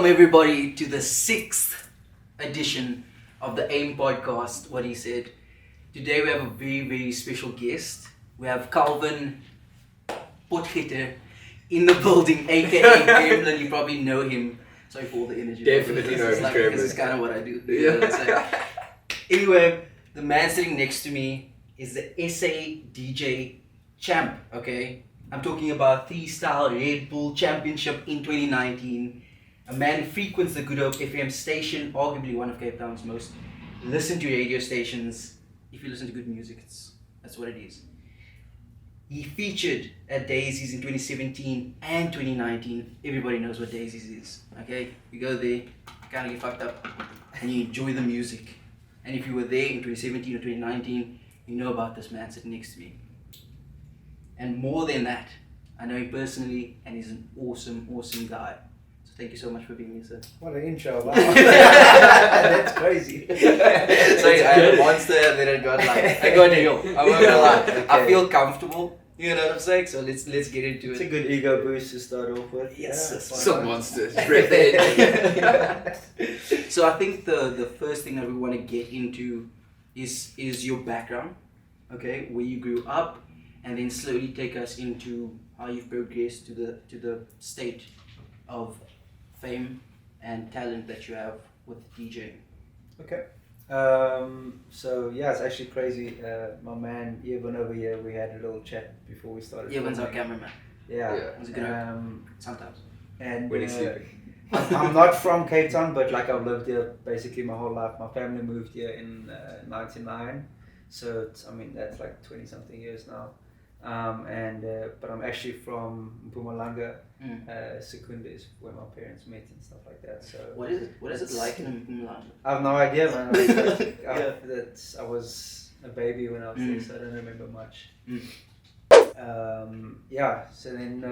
Welcome everybody to the 6th edition of the AIM podcast, what he said. Today we have a very, very special guest. We have Calvin Potgieter in the building, aka Gremlin. You probably know him. Sorry for all the energy. Definitely know him, Gremlin. This is kind of what I do. Anyway, the man sitting next to me is the SA DJ champ, okay? I'm talking about Freestyle Red Bull Championship in 2019. A man who frequents the Good Hope FM station, arguably one of Cape Town's most listened to radio stations. If you listen to good music, that's what it is. He featured at Daisies in 2017 and 2019. Everybody knows what Daisies is, okay? You go there, kind of get fucked up, and you enjoy the music. And if you were there in 2017 or 2019, you know about this man sitting next to me. And more than that, I know him personally, and he's an awesome, awesome guy. So thank you so much for being here, sir. What an intro, wow. That's crazy. Sorry, I had a monster and then I got real. I'm not gonna lie. Okay. I feel comfortable, you know what I'm saying? So let's get into it. It's a good ego boost to start off with. Yes, Yeah, Some monsters. Breath So I think the first thing that we want to get into is your background, okay? Where you grew up, and then slowly take us into how you've progressed to the state of fame and talent that you have with DJing. Okay. So yeah, it's actually crazy. My man Evan over here, we had a little chat before we started. Evan's our filming. cameraman. Yeah. He's a good sometimes. And when he's sleeping. I'm not from Cape Town, but like I've lived here basically my whole life. My family moved here in '99, so that's like 20 something years now. But I'm actually from Mpumalanga. Secunda is where my parents met and stuff like that. So What is it like in Mpumalanga? I have no idea, man. Yeah. I was a baby when I was there, so I don't remember much. So then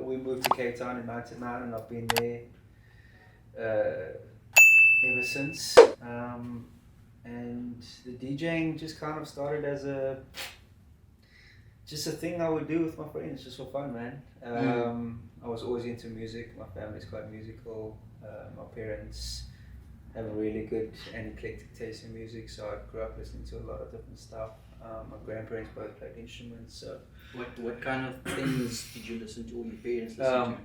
we moved to Cape Town in '99, and I've been there ever since. And the DJing just kind of started as a thing I would do with my friends, just for fun, man. I was always into music. My family's quite musical. My parents have a really good and eclectic taste in music, so I grew up listening to a lot of different stuff. My grandparents both played instruments, so. What kind of things did you listen to, or your parents listen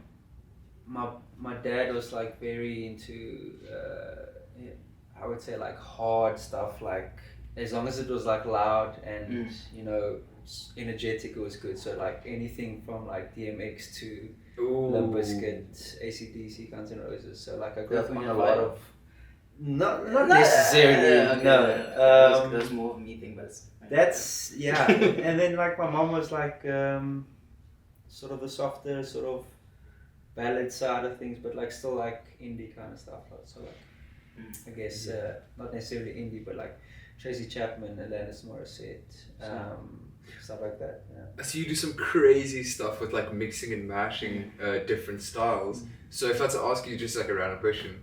to? My dad was like very into, I would say like hard stuff, like as long as it was like loud and energetic, it was good. So like anything from like DMX to Limp Bizkit, AC/DC, Guns N' Roses. So like I grew up on a lot of, not necessarily, no. That's more of me thing, but That's yeah. And then like my mom was like sort of the softer sort of ballad side of things, but like still like indie kind of stuff. So like I guess not necessarily indie, but like Tracy Chapman, Alanis Morissette, stuff like that. Yeah. So you do some crazy stuff with like mixing and mashing different styles. So if I had to ask you just like a random question,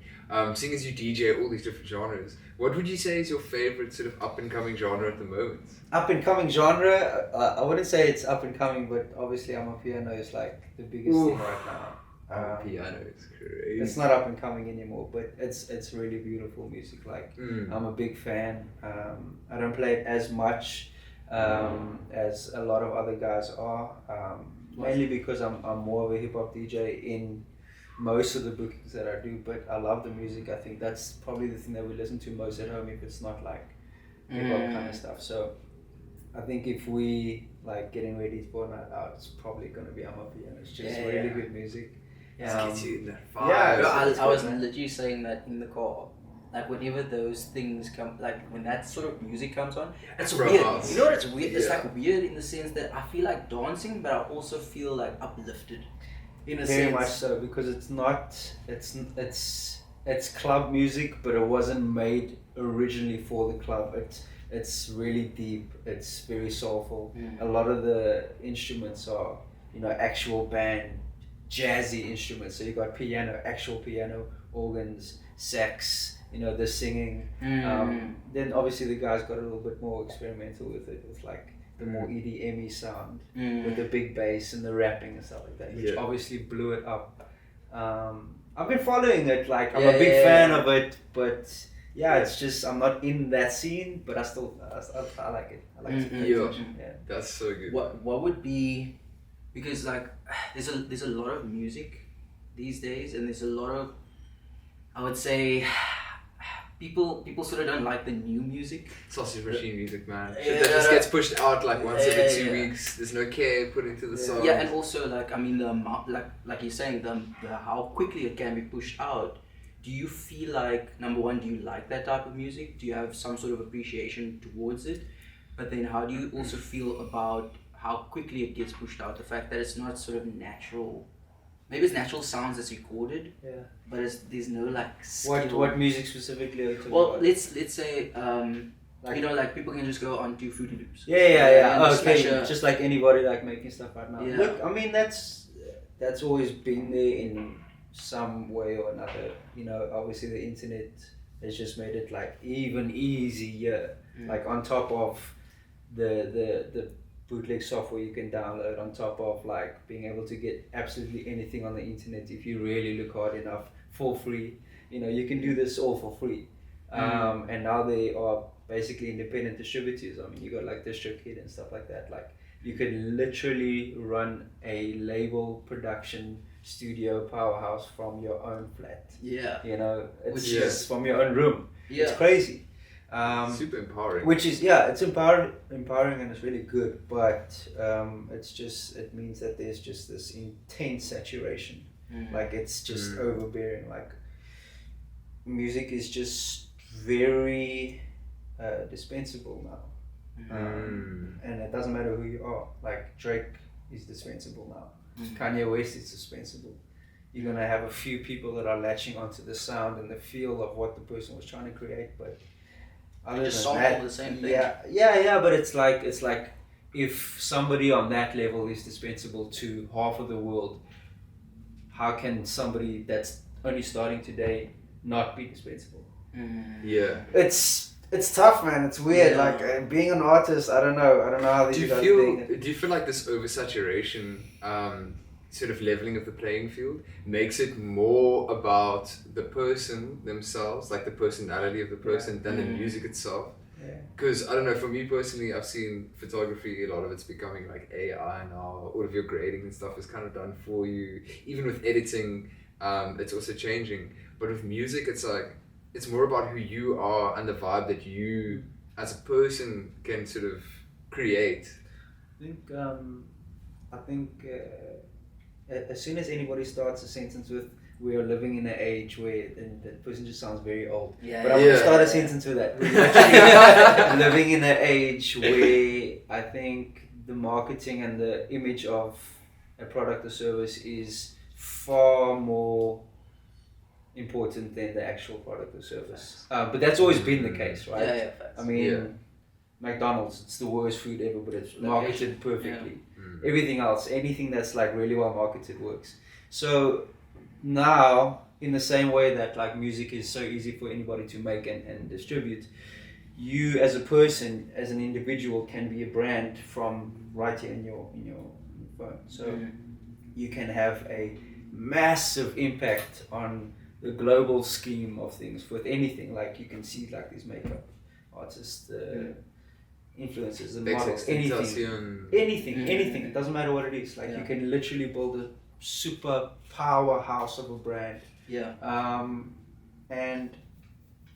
seeing as you DJ all these different genres, what would you say is your favorite sort of up and coming genre at the moment? Up and coming genre, I wouldn't say it's up and coming, but obviously Amapiano is like the biggest thing right now. Piano is crazy. It's not up and coming anymore, but it's really beautiful music. Like I'm a big fan. I don't play it as much as a lot of other guys are, mainly because I'm more of a hip hop DJ in most of the bookings that I do. But I love the music. I think that's probably the thing that we listen to most at home, if it's not like hip hop kind of stuff. So I think if we like getting ready for a night out, it's probably gonna be Amapiano. It's just really good music. Gets you in that vibe. Yeah, I was literally saying that in the car. Like whenever those things come, like when that sort of music comes on, it's weird. You know what? It's weird. It's like weird in the sense that I feel like dancing, but I also feel like uplifted. In a Very sense. much so, because it's not. It's club music, but it wasn't made originally for the club. It's really deep. It's very soulful. A lot of the instruments are, actual band, jazzy instruments. So you got piano, actual piano, organs, sax. The singing. Then obviously the guys got a little bit more experimental with it, with like the more EDM-y sound, with the big bass and the rapping and stuff like that, which obviously blew it up. I've been following it. Like I'm Yeah, a big yeah, fan yeah. of it, but yeah, it's just I'm not in that scene. But I like it. I like to pay Yeah. attention. Yeah. That's so good. What would be, because like there's a lot of music these days, and there's a lot of, I would say, people sort of don't like the new music. Sausage machine music, man. Shit Yeah. that just gets pushed out like once every 2 Yeah. weeks. There's no care put into the song. Yeah, and also like I mean the amount, like you're saying, the how quickly it can be pushed out. Do you feel like, number one, do you like that type of music? Do you have some sort of appreciation towards it? But then how do you also feel about how quickly it gets pushed out? The fact that it's not sort of natural. Maybe it's natural sounds that's recorded, Yeah. but there's no like skill. What music specifically are you talking Well, about? let's say Like- you know, like people can just go onto Fruity Loops. Yeah. And just Okay, smash a- just like anybody like making stuff right now. Yeah. Look, I mean that's always been there in some way or another. You know, obviously the internet has just made it like even easier. Like on top of the bootleg software you can download, on top of like being able to get absolutely anything on the internet if you really look hard enough for free. You know, you can do this all for free. And now they are basically independent distributors. I mean, you got like DistroKid and stuff like that. Like you can literally run a label production studio powerhouse from your own flat. Yeah. You know, it's Which just from your own room. Yeah. It's crazy. Super empowering. Which is, yeah, it's empowering and it's really good, but it means that there's just this intense saturation. Like it's just overbearing. Like music is just very dispensable now. And it doesn't matter who you are. Like Drake is dispensable now. Kanye West is dispensable. You're gonna have a few people that are latching onto the sound and the feel of what the person was trying to create, but other just than sample that, the same thing. yeah, but it's like if somebody on that level is dispensable to half of the world, how can somebody that's only starting today not be dispensable? Yeah. It's tough, man. It's weird. Yeah. Like being an artist, I don't know how these Do you guys feel doing it. do you feel like this oversaturation sort of leveling of the playing field makes it more about the person themselves, like the personality of the person, than the music itself? Yeah. Because I don't know, for me personally, I've seen photography, a lot of it's becoming like AI now. All of your grading and stuff is kind of done for you. Even with editing, it's also changing. But with music, it's like it's more about who you are and the vibe that you as a person can sort of create. I think as soon as anybody starts a sentence with "we are living in an age where," and that person just sounds very old. But I'm gonna start a sentence with that. We're actually living in an age where I think the marketing and the image of a product or service is far more important than the actual product or service. But that's always been the case, right? Yeah, facts. I mean, McDonald's, it's the worst food ever, but it's marketed perfectly. Everything else, anything that's like really well marketed works. So now, in the same way that like music is so easy for anybody to make and distribute, you as a person, as an individual, can be a brand from right here in your phone. So you can have a massive impact on the global scheme of things with anything. Like you can see like these makeup artists, influencers, the models, anything. It doesn't matter what it is. Like you can literally build a super powerhouse of a brand. Yeah. And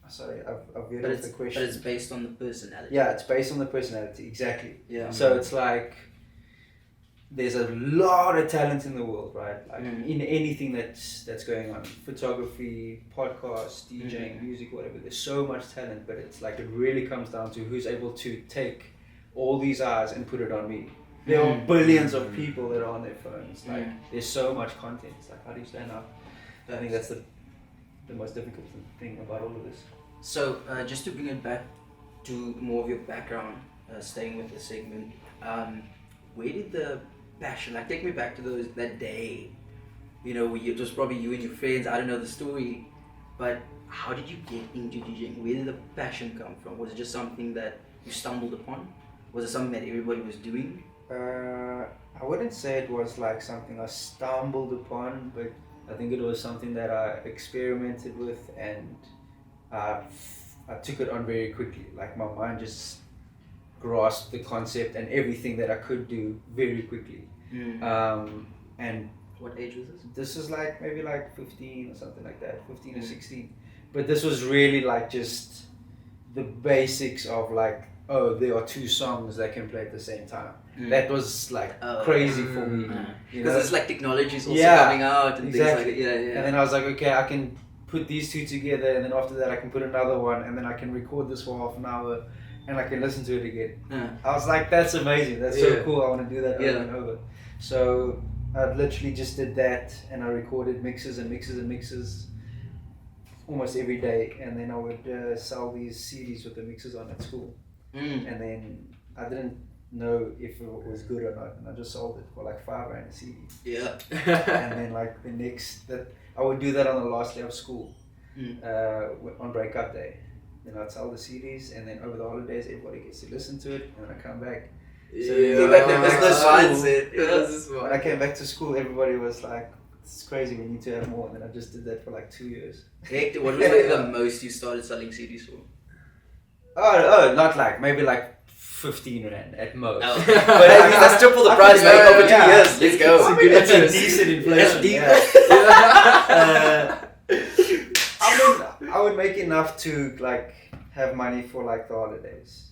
sorry, I've veered But off the question. But it's based on the personality. Yeah, it's based on the personality, exactly. Yeah. So it's like there's a lot of talent in the world, right? Like in anything that's going on, photography, podcasts, DJing, music, whatever. There's so much talent, but it's like it really comes down to who's able to take all these eyes and put it on me. There are billions of people that are on their phones. Like there's so much content. It's like, how do you stand out? I think that's the most difficult thing about all of this. So just to bring it back to more of your background, staying with the segment, where did the passion, like take me back to that day, you know, it was probably you and your friends, I don't know the story, but how did you get into DJing? Where did the passion come from? Was it just something that you stumbled upon? Was it something that everybody was doing? I wouldn't say it was like something I stumbled upon, but I think it was something that I experimented with, and I took it on very quickly. Like my mind just grasped the concept and everything that I could do very quickly. And What age was this? this was like maybe like 15 or something like that, 15 or 16. But this was really like just the basics of like, oh, there are two songs that can play at the same time. That was like crazy for me. Because it's like technology is also Yeah, coming out and exactly. things like that. Yeah. And then I was like, okay, I can put these two together, and then after that I can put another one, and then I can record this for half an hour, and I can listen to it again. I was like, that's amazing. That's so cool. I want to do that over and over. So I literally just did that, and I recorded mixes and mixes and mixes almost every day, and then I would sell these CDs with the mixes on at school. And then I didn't know if it was good or not, and I just sold it for like £5 a CD. Yeah. And then like the next that I would do that on the last day of school, on breakup day. Then I'd sell the CDs, and then over the holidays everybody gets to listen to it, and then I come back. So like the business mindset. When I came back to school, everybody was like, "It's crazy. We need to have more." And then I just did that for like 2 years. What was like the most you started selling CDs for? Oh, not like maybe like 15 rand at most. But at least that's triple the price, like over 2 years. Let's go. It's a decent inflation. I would make enough to like have money for like the holidays.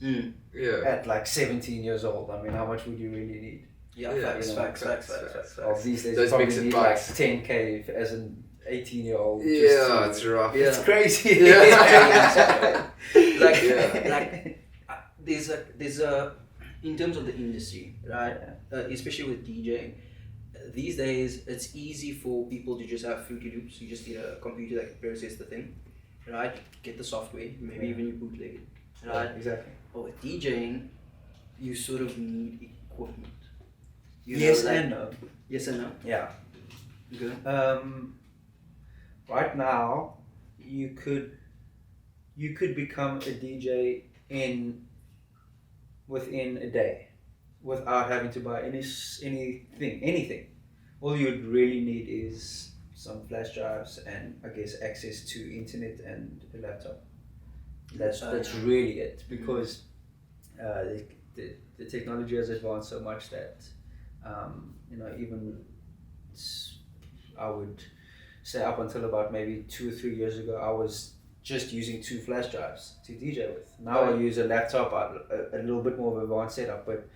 At like 17 years old, I mean, how much would you really need? Facts. Of these days, Those you probably mix and need like buys. 10k as an 18-year-old. It's rough. It's crazy. There's a in terms of the industry, right? Especially with DJing, these days it's easy for people to just have Fruity Loops. You just need a computer that can process the thing, right? Get the software, maybe even you bootleg it, right? Exactly. But with DJing, you sort of need equipment. Yes and no. Yes and no. Yeah. Okay. Right now, you could become a DJ within a day, without having to buy anything. All you'd really need is some flash drives and I guess access to internet and a laptop. That's really it, because the technology has advanced so much that even I would say up until about maybe 2 or 3 years ago, I was just using 2 flash drives to DJ with. Now I use a laptop, a little bit more of an advanced setup, but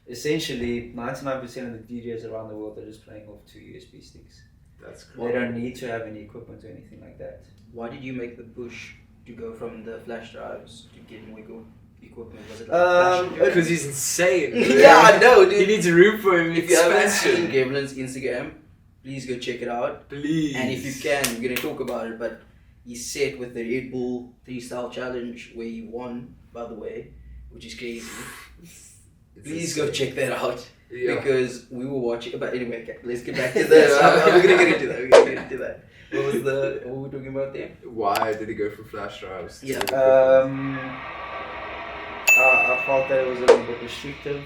essentially 99% of the DJs around the world are just playing off 2 USB sticks. That's cool. They don't need to have any equipment or anything like that. Why did you make the push to go from the flash drives to getting equipment? Was it like Because he's insane. Yeah, I know, dude. He needs room for him. If you haven't seen Gremlin's Instagram, please go check it out. Please. And if you can, we're gonna talk about it. But he set with the Red Bull 3-style challenge where he won, by the way, which is crazy. Please go check that out. Yeah. Because we were watching. But anyway, okay, let's get back to this. We're gonna get into that. What were we talking about there? Why did he go for flash drives? Yeah. I felt that it was a little bit restrictive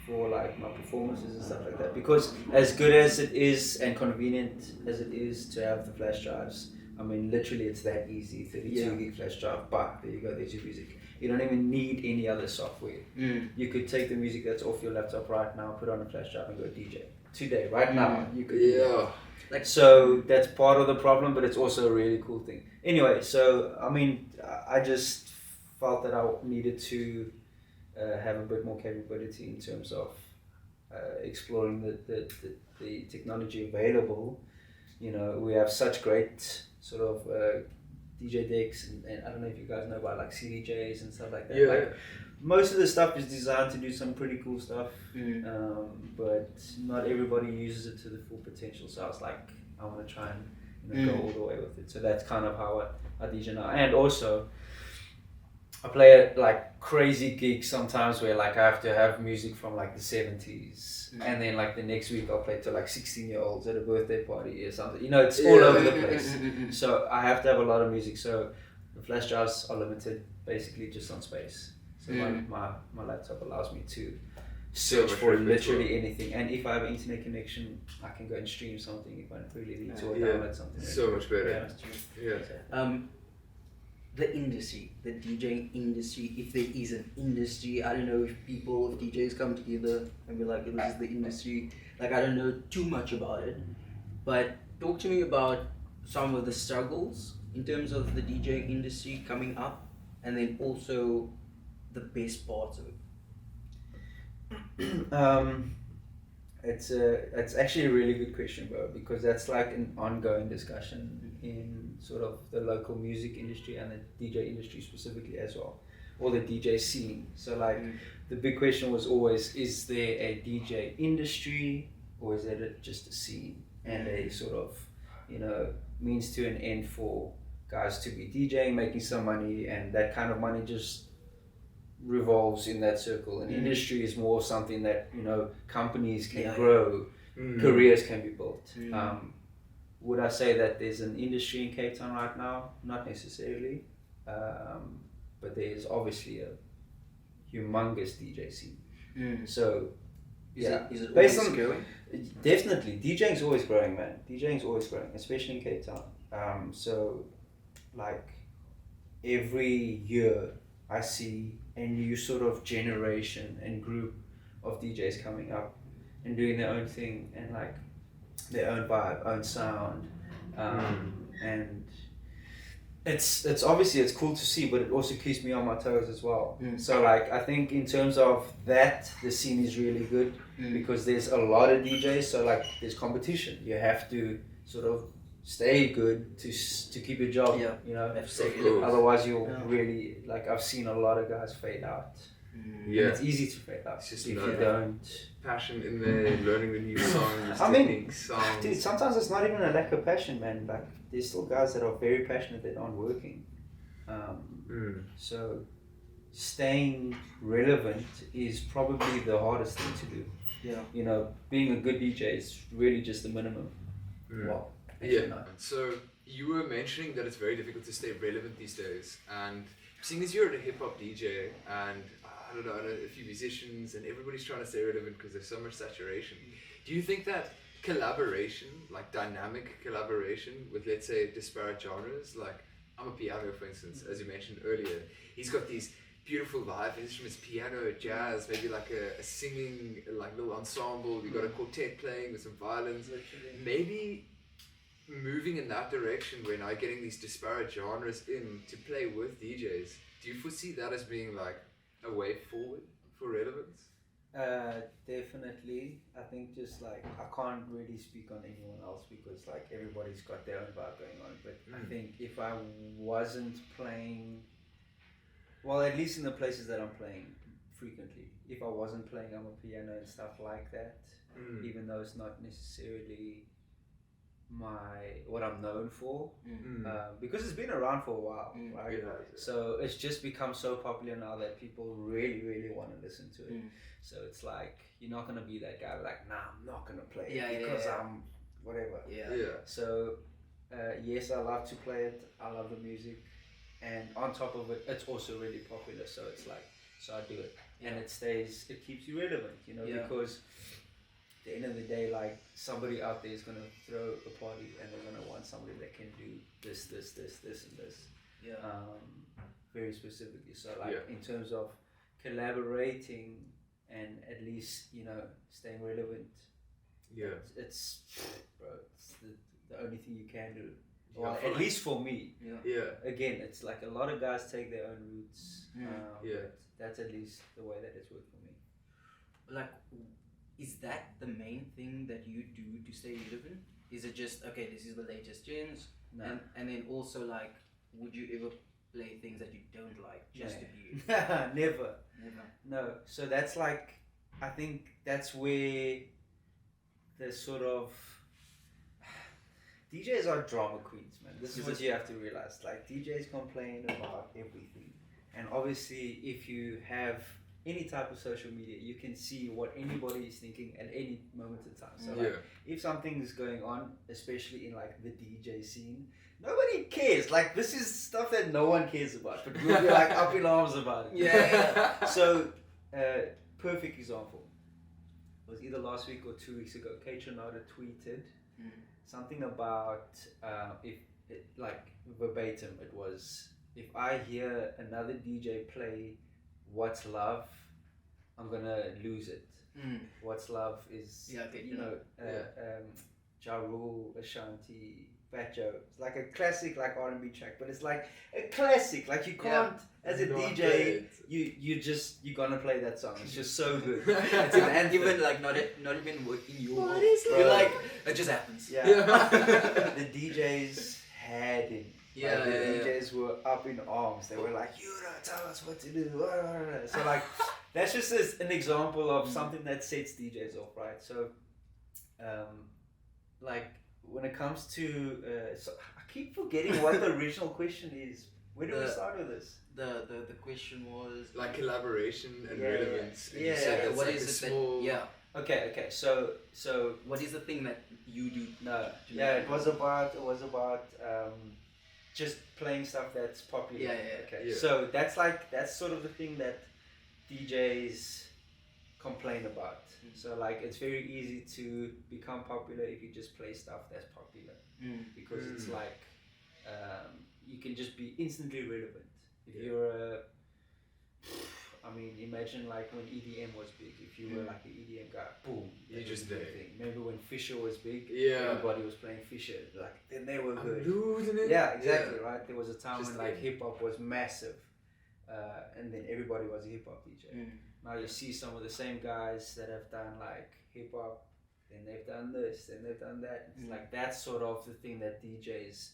for like my performances and stuff like that, because as good as it is and convenient as it is to have the flash drives, I mean literally it's that easy. 32 gig flash drive, but there you go, there's your music. You don't even need any other software. You could take the music that's off your laptop right now, put on a flash drive and go DJ today, right now. You could do that. So that's part of the problem, but it's also a really cool thing. Anyway, so I mean, I just felt that I needed to have a bit more capability in terms of exploring the technology available. You know, we have such great sort of DJ decks, and I don't know if you guys know about like CDJs and stuff like that. Yeah. Like, most of the stuff is designed to do some pretty cool stuff, but not everybody uses it to the full potential. So I was like, I want to try and go all the way with it. So that's kind of how I DJ now. And also, I play at like crazy gigs sometimes where like I have to have music from like the 70s, and then like the next week I'll play to like 16-year-olds at a birthday party or something. You know, it's all over the place. So I have to have a lot of music. So the flash drives are limited basically just on space. So my laptop allows me to search much for repertoire. literally anything. And if I have an internet connection, I can go and stream something if I really need to, or Yeah. download something. So much better. Yeah. That's true. Yeah. The industry, the DJing industry, if there is an industry, I don't know if DJs come together and be like, this is the industry, like I don't know too much about it, but talk to me about some of the struggles in terms of the DJing industry coming up, and then also the best parts of it. It's actually a really good question, bro, because that's like an ongoing discussion in sort of the local music industry and the DJ industry specifically as well, or the DJ scene. So like the big question was always, is there a DJ industry or is it just a scene and a sort of, you know, means to an end for guys to be DJing, making some money, and that kind of money just revolves in that circle. And industry is more something that, you know, companies can grow, careers can be built. Would I say that there's an industry in Cape Town right now? Not necessarily, but there's obviously a humongous DJ scene. So Is it based always on growing? definitely DJing's always growing, man. DJing's always growing, especially in Cape Town. So like every year I see a new sort of generation and group of DJs coming up and doing their own thing and like their own vibe, own sound, and it's obviously it's cool to see, but it also keeps me on my toes as well. So like I think in terms of that, the scene is really good because there's a lot of DJs. So like there's competition. You have to sort of stay good to keep your job. Yeah. You know, Have to stay relevant. otherwise you'll really like. I've seen a lot of guys fade out. Yeah. And it's easy to fade out It's just if you another don't. passion in there, learning the new songs, I mean, techniques, sounds. Dude, sometimes it's not even a lack of passion, man. Like there's still guys that are very passionate that aren't working. So staying relevant is probably the hardest thing to do. Yeah. You know, being a good DJ is really just the minimum. Well, actually Yeah. not. So you were mentioning that it's very difficult to stay relevant these days, and seeing as you're a hip hop DJ, and I don't know, I know a few musicians, and everybody's trying to stay relevant because there's so much saturation. Do you think that collaboration, like dynamic collaboration with, let's say, disparate genres, like Amapiano, for instance, as you mentioned earlier, he's got these beautiful live instruments, piano, jazz, maybe like a singing, like little ensemble, you've got a quartet playing with some violins, maybe moving in that direction where now getting these disparate genres in to play with DJs. Do you foresee that as being like a way forward for relevance? Definitely. I think just like I can't really speak on anyone else because like everybody's got their own vibe going on. But I think if I wasn't playing, well, at least in the places that I'm playing frequently, if I wasn't playing Amapiano and stuff like that, even though it's not necessarily what I'm known for, because it's been around for a while, right? So it's just become so popular now that people really want to listen to it. So it's like you're not gonna be that guy like, nah, I'm not gonna play it because I'm whatever. So yes, I love to play it. I love the music, and on top of it, it's also really popular. So it's like, so I do it, and it keeps you relevant, you know, because at the end of the day, like somebody out there is gonna throw a party and they're gonna want somebody that can do this, and this. Very specifically. So like in terms of collaborating and at least, you know, staying relevant. It's the only thing you can do. Well, at least for me. Again, it's like a lot of guys take their own routes. But that's at least the way that it's worked for me. Like, is that the main thing that you do to stay relevant? Is it just, okay, this is the latest Gents? No. And then also like, would you ever play things that you don't like just to be? Never. No. So that's like, I think that's where the sort of DJs are drama queens, man. This is what you have to realize. Like DJs complain about everything, and obviously, if you have any type of social media, you can see what anybody is thinking at any moment in time. So like, if something is going on, especially in like the DJ scene, nobody cares. Like this is stuff that no one cares about, but we'll be like up in arms about it. So, perfect example. it was either last week or 2 weeks ago, Kate Renata tweeted Mm. something about like verbatim, it was, if I hear another DJ play What's Love, I'm gonna lose it. Mm. What's Love is, Yeah, okay, you know, Ja Rule, Ashanti, Fat Joe. It's like a classic, like R&B track, but it's like a classic. Like you can't, as a Not DJ, good. you're gonna play that song. It's just so good. It's an And anthem. even like not even in your What world. is You're love? like, it just happens. Yeah. Yeah. The DJs had it. Yeah, Like, the yeah, yeah. DJs were up in arms. They were like, "You don't tell us what to do." So like, that's just an example of something that sets DJs off, right? So, like when it comes to, so I keep forgetting what the original question is. Where do we start with this? The question was Like collaboration and Yeah, relevance. And you yeah. said Yeah, that's what like is a it small... that, yeah, Okay. So what is the thing that you do? no, yeah, it was about just playing stuff that's popular. Yeah. Okay. Yeah. So that's sort of the thing that DJs complain about. So like it's very easy to become popular if you just play stuff that's popular, because it's like you can just be instantly relevant. If you're I mean, imagine like when EDM was big. If you were like an EDM guy, boom, You that just was a big did. thing. Remember when Fisher was big? Yeah. Everybody was playing Fisher. Like then they were I'm good. losing it. Yeah, exactly, right? There was a time Just when like in. hip hop was massive, and then everybody was a hip hop DJ. Now you see some of the same guys that have done like hip hop, then they've done this, then they've done that. It's like that's sort of the thing that DJs,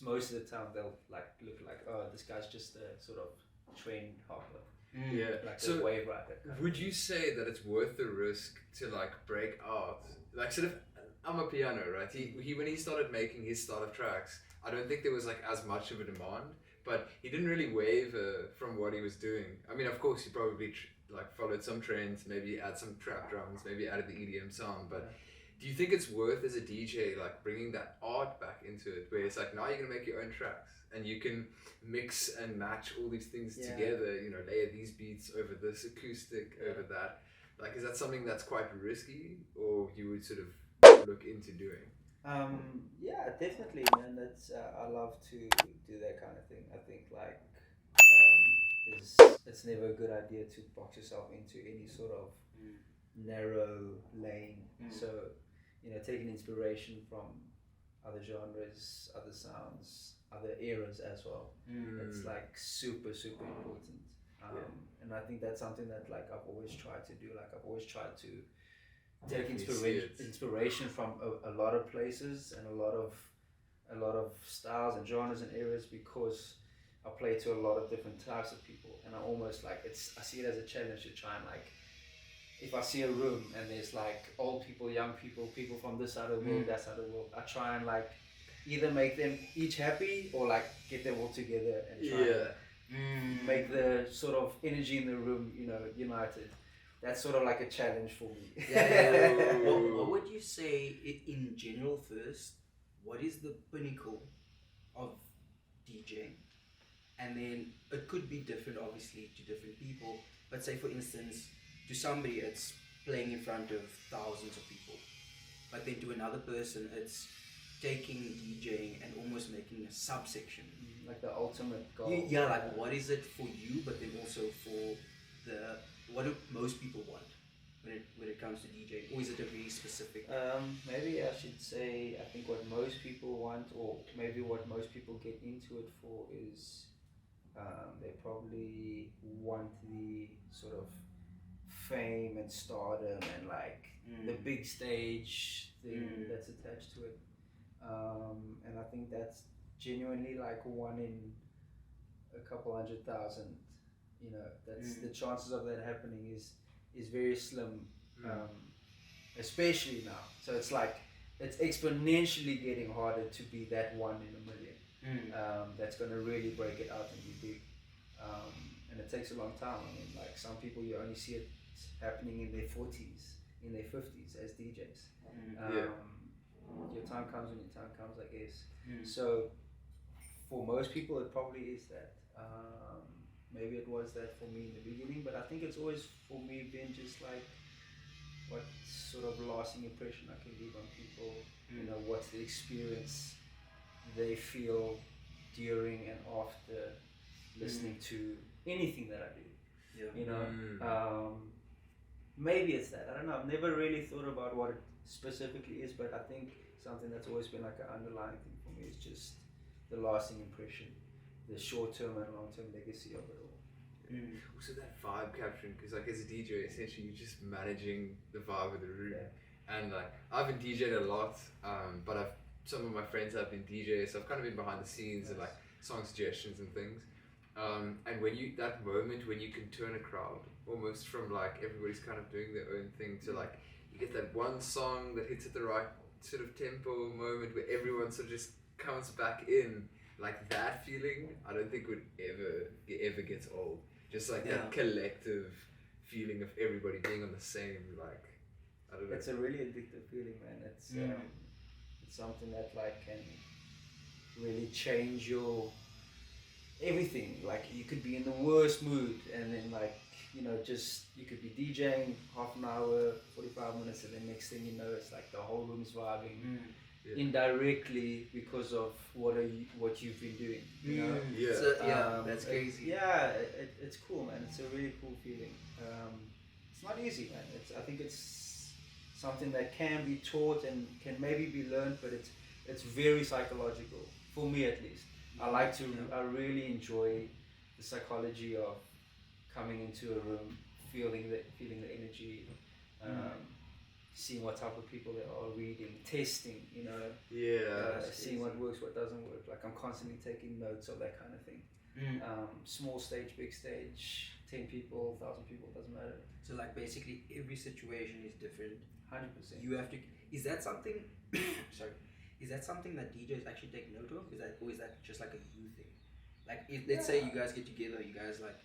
most of the time they'll like look like, oh, this guy's just a sort of trend hopper, Yeah. like So a wave rider. kind of would thing. you say that it's worth the risk to like break out? Like sort of Amapiano, right? He when he started making his style of tracks, I don't think there was like as much of a demand, but he didn't really waver from what he was doing. I mean, of course, he probably like followed some trends, maybe add some trap drums, maybe added the EDM sound, but do you think it's worth as a DJ like bringing that art back into it, where it's like now you're gonna make your own tracks and you can mix and match all these things together, you know, layer these beats over this acoustic over that. Like, is that something that's quite risky, or you would sort of look into doing? Yeah, definitely, man. That's I love to do that kind of thing. I think like it's never a good idea to box yourself into any sort of narrow lane. So, you know, taking inspiration from other genres, other sounds, other eras as well. It's like super important. And I think that's something that like I've always tried to do. Like I've always tried to take inspiration from a lot of places and a lot of styles and genres and eras, because I play to a lot of different types of people, and I almost like I see it as a challenge to try and like, if I see a room and there's like old people, young people, people from this side of the world, that side of the world, I try and like either make them each happy or like get them all together and try and make the sort of energy in the room, you know, united. That's sort of like a challenge for me. What would you say in general first? What is the pinnacle of DJing? And then it could be different, obviously, to different people. But say, for instance, to somebody it's playing in front of thousands of people. But then to another person, it's taking DJing and almost making a subsection. Like the ultimate goal. Yeah, like what is it for you, but then also for what do most people want when it comes to DJing? Or is it a very specific? Maybe I should say, I think what most people want, or maybe what most people get into it for, is they probably want the sort of fame and stardom and like the big stage thing that's attached to it. And I think that's genuinely like one in a couple 100,000. You know, that's the chances of that happening is very slim, especially now. So it's like it's exponentially getting harder to be that one in a million. That's going to really break it out and be big. And it takes a long time. I mean, like some people you only see it happening in their 40s, in their 50s as DJs. Your time comes when your time comes, I guess. So for most people, it probably is that. Maybe it was that for me in the beginning, but I think it's always for me been just like what sort of lasting impression I can leave on people. You know, what's the experience they feel during and after listening to anything that I do. Yeah. You know, maybe it's that. I don't know. I've never really thought about what it specifically is, but I think something that's always been like an underlying thing for me is just the lasting impression, the short-term and long-term legacy of it all. Also that vibe capturing, because like as a DJ, essentially you're just managing the vibe of the room. And like I've been DJing a lot, but some of my friends have been DJs, so I've kind of been behind the scenes and like song suggestions and things. And when that moment when you can turn a crowd almost from like everybody's kind of doing their own thing to like you get that one song that hits at the right sort of tempo moment where everyone sort of just comes back in, like that feeling I don't think would ever gets old. Just like that collective feeling of everybody being on the same, like, I don't know. It's a really addictive feeling, man. It's something that like can really change your everything. Like you could be in the worst mood and then like, you know, just you could be DJing half an hour, 45 minutes, and then next thing you know it's like the whole room's vibing indirectly because of what you've been doing, you know? So, that's crazy. It's cool, man. It's a really cool feeling. It's not easy, man. I think it's something that can be taught and can maybe be learned, but it's very psychological, for me at least. I really enjoy the psychology of coming into a room, feeling the energy, seeing what type of people they are, reading, testing, you know, seeing what works, what doesn't work. Like I'm constantly taking notes of that kind of thing. Small stage, big stage, 10 people, 1,000 people, doesn't matter. So like basically every situation is different. 100%. You have to. Is that something? Sorry. Is that something that DJs actually take note of? Or is that just like a you thing? Like if let's say you guys get together, you guys like,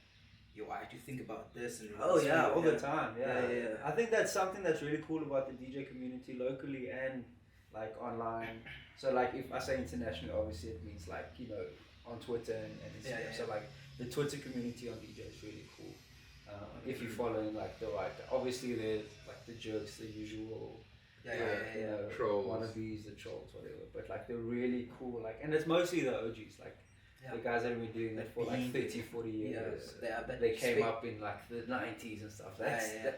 yo, I have to think about this and all the time. Yeah. I think that's something that's really cool about the DJ community locally and like online. So like if I say internationally, obviously it means like, you know, on Twitter and Instagram. So like the Twitter community on DJ is really cool. If you follow in like the right, obviously there's like the jerks, the usual. You know, trolls, wannabes, the trolls, whatever. But like they're really cool. Like, and it's mostly the OGs. Like the guys that have been doing that for like 30, 40 years. They came up in like the 90s and stuff.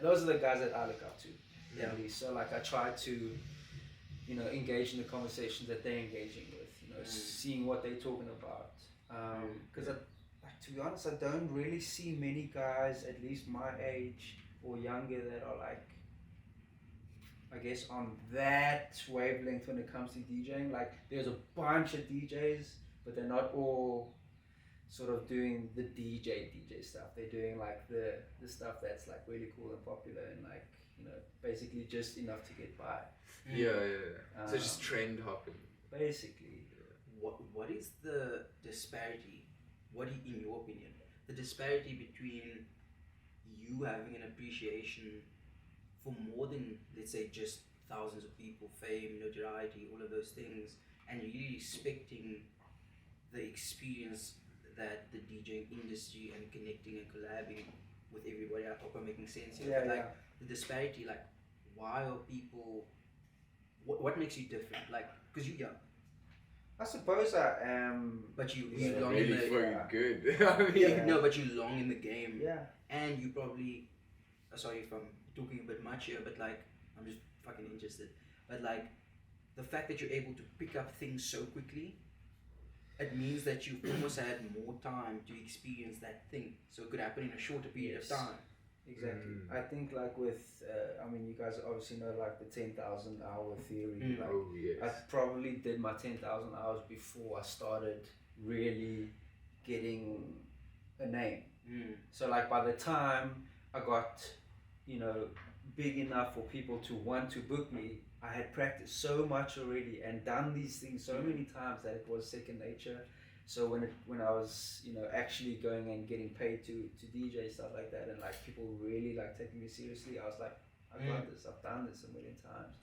Those are the guys that I look up to. So like I try to, you know, engage in the conversations that they're engaging with. You know, seeing what they're talking about. Because like to be honest, I don't really see many guys, at least my age or younger, that are like, I guess, on that wavelength when it comes to DJing. Like there's a bunch of DJs, but they're not all sort of doing the DJ stuff. They're doing like the stuff that's like really cool and popular and like, you know, basically just enough to get by. So just trend hopping. Basically. What is the disparity? In your opinion, the disparity between you having an appreciation for more than, let's say, just thousands of people, fame, notoriety, all of those things, and really respecting the experience that the DJing industry and connecting and collabing with everybody, I hope I'm making sense here. The disparity, like, why are people, what makes you different? Like, because you're young. I suppose I am. But you long really in the good. I mean, no, but you long in the game. Yeah. And you probably, sorry if I'm talking a bit much here, but like I'm just fucking interested. But like the fact that you're able to pick up things so quickly, it means that you've almost had more time to experience that thing. So it could happen in a shorter period of time. Exactly. I think like with, I mean, you guys obviously know like the 10,000 hour theory. Like, I probably did my 10,000 hours before I started really getting a name. So like by the time I got, you know, big enough for people to want to book me, I had practiced so much already and done these things so many times that it was second nature. So when I was, you know, actually going and getting paid to DJ, stuff like that, and like people really like taking me seriously, I was like, I've got this, I've done this a million times,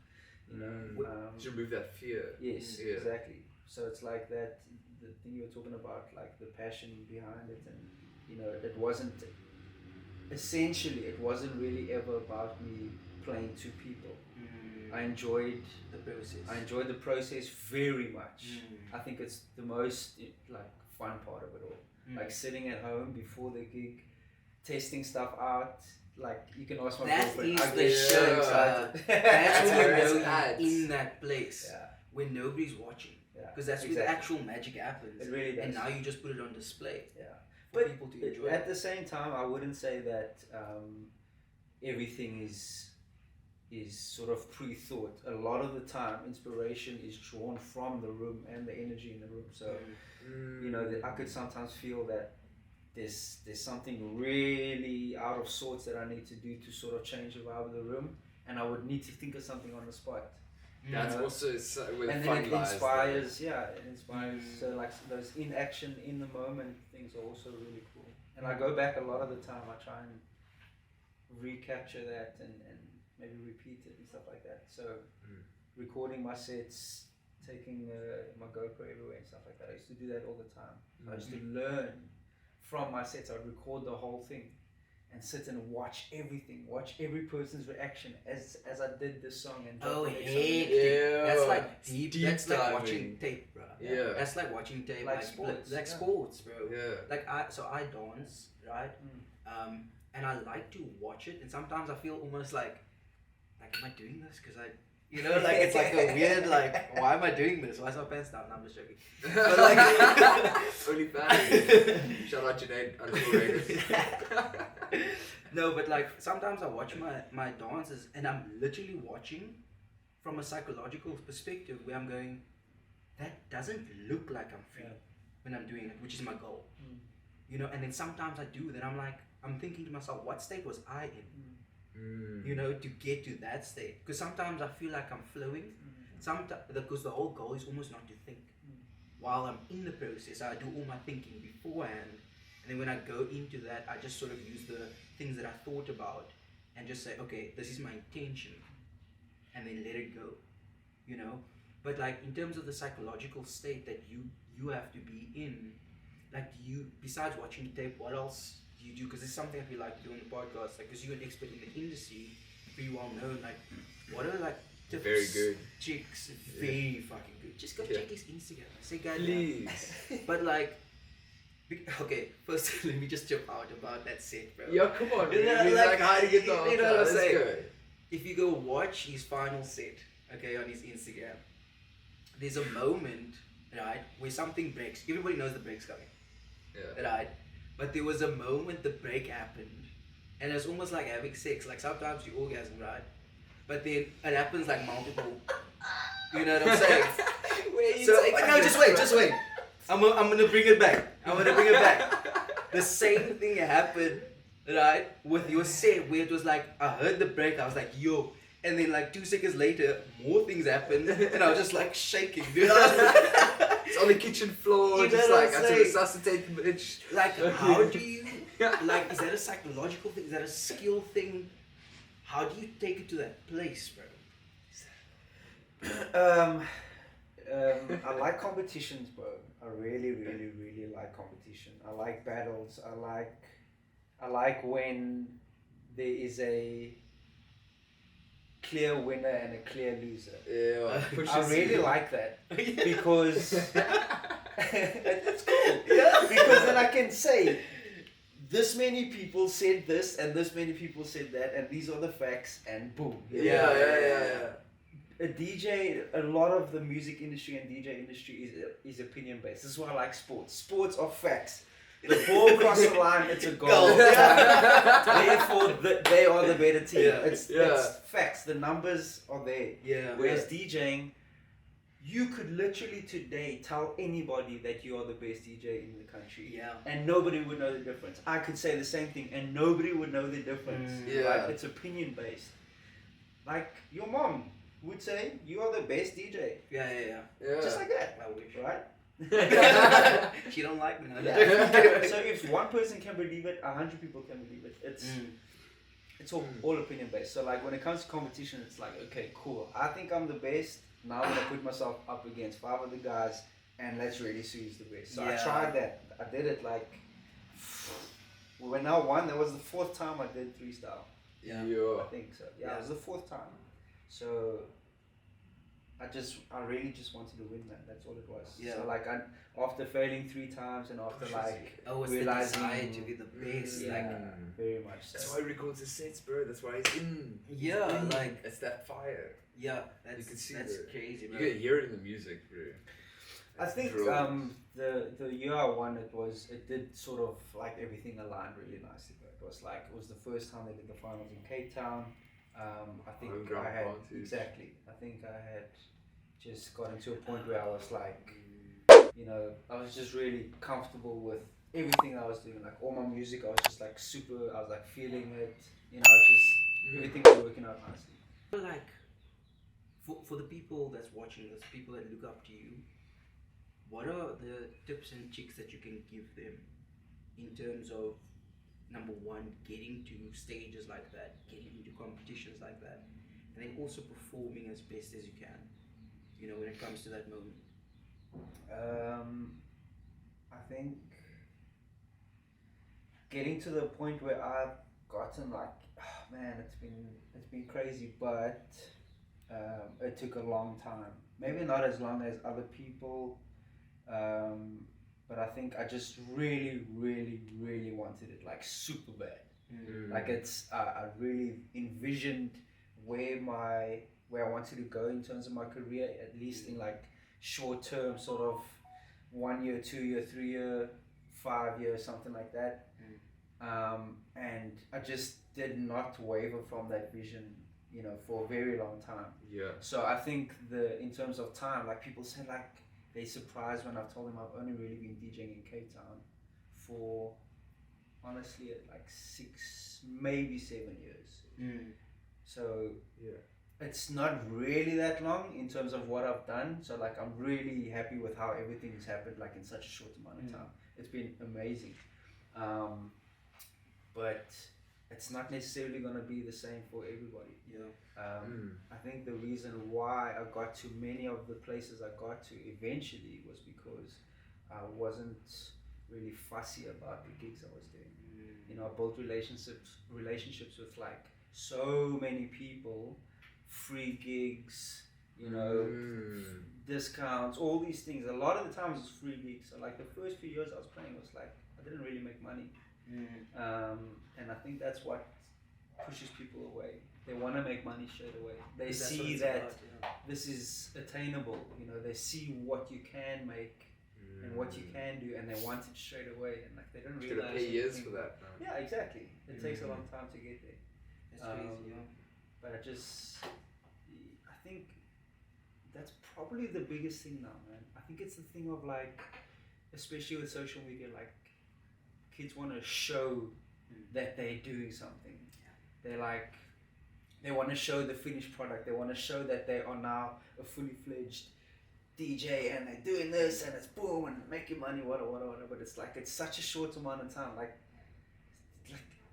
you know. To remove that fear. Yes, exactly. So it's like that, the thing you were talking about, like the passion behind it, and you know, it wasn't really ever about me playing to people. Mm. I enjoyed The process. the process very much. Mm. I think it's the most like fun part of it all. Mm. Like sitting at home before the gig, testing stuff out. Like you can ask my That girlfriend. is I the get so shit. excited. That's when where you it's know at. you're in that place Yeah, when nobody's watching. yeah. Because that's where the actual magic happens. It really does. And now you just put it on display Yeah. for But people to enjoy. at the same time, I wouldn't say that everything is sort of pre-thought. A lot of the time, inspiration is drawn from the room and the energy in the room. So you know, that I could sometimes feel that there's something really out of sorts that I need to do to sort of change the vibe of the room, and I would need to think of something on the spot. That's You know? also where And fun then it lies, inspires, it inspires. Mm. So like those in action, in the moment things are also really cool. And I go back a lot of the time, I try and recapture that and maybe repeat it and stuff like that. So recording my sets, taking my GoPro everywhere and stuff like that. I used to do that all the time. I used to learn from my sets. I'd record the whole thing and sit and watch everything, watch every person's reaction as I did this song and drop Oh, the next hey, song. Yeah. that's like deep. Deep That's like diving. watching tape, bro. Yeah. That's like watching tape, Like sports, like yeah. sports, bro. Yeah. Like I dance, right? And I like to watch it, and sometimes I feel almost like am I doing this? Because I, you know, like it's like a weird like, why am I doing this? Why is my pants down? No, I'm just joking. But like, Only fans. Shout out Junaid _Raiders. no, but like sometimes I watch my dances, and I'm literally watching from a psychological perspective where I'm going, that doesn't look like I'm free when I'm doing it, which is my goal. You know, and then sometimes I do that. I'm thinking to myself, what state was I in? You know, to get to that state. Because sometimes I feel like I'm flowing. Sometimes, because the whole goal is almost not to think. While I'm in the process, I do all my thinking beforehand. And then when I go into that, I just sort of use the things that I thought about and just say, okay, this is my intention. And then let it go. You know? But like in terms of the psychological state that you have to be in, like besides watching the tape, what else do you do? Because it's something that we like to do on the podcast, like because you're an expert in the industry, pretty well known, like what are like tips? Very good. Chicks, very fucking good. Just go check his Instagram. Say guys, Please. but like, okay, first let me just jump out about that set, bro. Yeah, come on. You know, Like, like, how to get the you know what I'm Let's saying? go. If you go watch his final set, okay, on his Instagram, there's a moment, right, where something breaks. Everybody knows the break's coming. Yeah. Right, but there was a moment the break happened, and it's almost like having sex. Like sometimes you orgasm, right? But then it happens like multiple. You know what I'm saying? No, just wait. I'm gonna bring it back. The same thing happened, right, with your set where it was like I heard the break. I was like, yo. And then like 2 seconds later, more things happened, and I was just like shaking, dude. It's on the kitchen floor, You just know like what I'm I had to saying? resuscitate the bitch. Like, how do you, like, is that a psychological thing? Is that a skill thing? How do you take it to that place, bro? I like competitions, bro. I really, really, really like competition. I like battles. I like when there is a clear winner and a clear loser. Yeah. I really like that because it's cool. Yeah. Because then I can say this many people said this and this many people said that and these are the facts and boom. Yeah. A DJ, a lot of the music industry and DJ industry is opinion based. This is why I like sports. Sports are facts. The ball crosses the line, it's a goal. Therefore, they are the better team. Yeah. It's facts. The numbers are there. Yeah. Whereas DJing, you could literally today tell anybody that you are the best DJ in the country. Yeah. And nobody would know the difference. I could say the same thing and nobody would know the difference. Yeah. Right? It's opinion based. Like your mom would say, you are the best DJ. Yeah. Just like that. I wish. Right? She don't like me. No? So if one person can believe it, 100 people can believe it. It's all opinion based. So like when it comes to competition, it's like, okay, cool. I think I'm the best. Now I'm gonna put myself up against 5 other guys and let's really see who's the best. So I tried that. I did it like, we were now 1. That was the 4th time I did freestyle. Yeah. I think so. Yeah, Yeah. it was the 4th time. So I really just wanted to win, man. That's all it was. Yeah. So like after failing 3 times and after like Oh, it's realizing the desire to be the best. yeah, Like, very much so. That's why he records his sets, bro. That's why he's in. yeah, like, It's that fire. yeah, that's, You can see that's that. crazy, You bro. can hear it in the music, bro. I It's think brilliant. the year I won it did sort of like everything aligned really nicely. But it was the first time they did the finals in Cape Town. I think Homeground I had advantage. exactly. I think I had just gotten to a point where I was like, I was just really comfortable with everything I was doing. Like all my music, I was just like super. I was like feeling it. Everything was working out nicely. But like, for the people that's watching this, people that look up to you, what are the tips and tricks that you can give them in terms of, number one, getting to stages like that, getting into competitions like that, and then also performing as best as you can, when it comes to that moment? I think getting to the point where I've gotten like, oh man, it's been crazy, but it took a long time. Maybe not as long as other people, but I think I just really, really, really wanted it like super bad. Like I really envisioned where I wanted to go in terms of my career, at least in like short term, sort of 1 year, 2 year, 3 year, 5 years, something like that. And I just did not waver from that vision, for a very long time. Yeah. So I think in terms of time, like people say like they surprised when I've told them I've only really been DJing in Cape Town for honestly like 6, maybe 7 years. So Yeah. it's not really that long in terms of what I've done. So like I'm really happy with how everything's happened like in such a short amount of time. It's been amazing. But it's not necessarily going to be the same for everybody. I think the reason why I got to many of the places I got to eventually was because I wasn't really fussy about the gigs I was doing. I built relationships with like so many people, free gigs, discounts, all these things. A lot of the times it's free gigs. So like the first few years I was playing was like I didn't really make money. And I think that's what pushes people away. They want to make money straight away. They see that this is attainable. They see what you can make and what you can do, and they want it straight away. And like they don't It's realize. gonna pay years for that, man. Yeah, exactly. It takes a long time to get there. That's crazy, But I think that's probably the biggest thing now, man. I think it's the thing of like, especially with social media, like kids want to show that they're doing something. They want to show the finished product. They want to show that they are now a fully fledged DJ and they're doing this and it's boom and making money, whatever. But it's like it's such a short amount of time. Like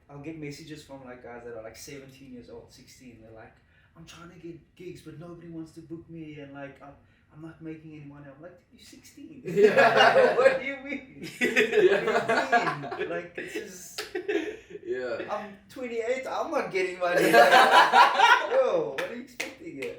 I'll get messages from like guys that are like 17 years old, 16. They're like, I'm trying to get gigs, but nobody wants to book me, and like I'm not making any money. I'm like, you're 16. Yeah. What do you mean? What do you mean? Like this is. Yeah. I'm 28. I'm not getting money. Yo, what are you expecting here?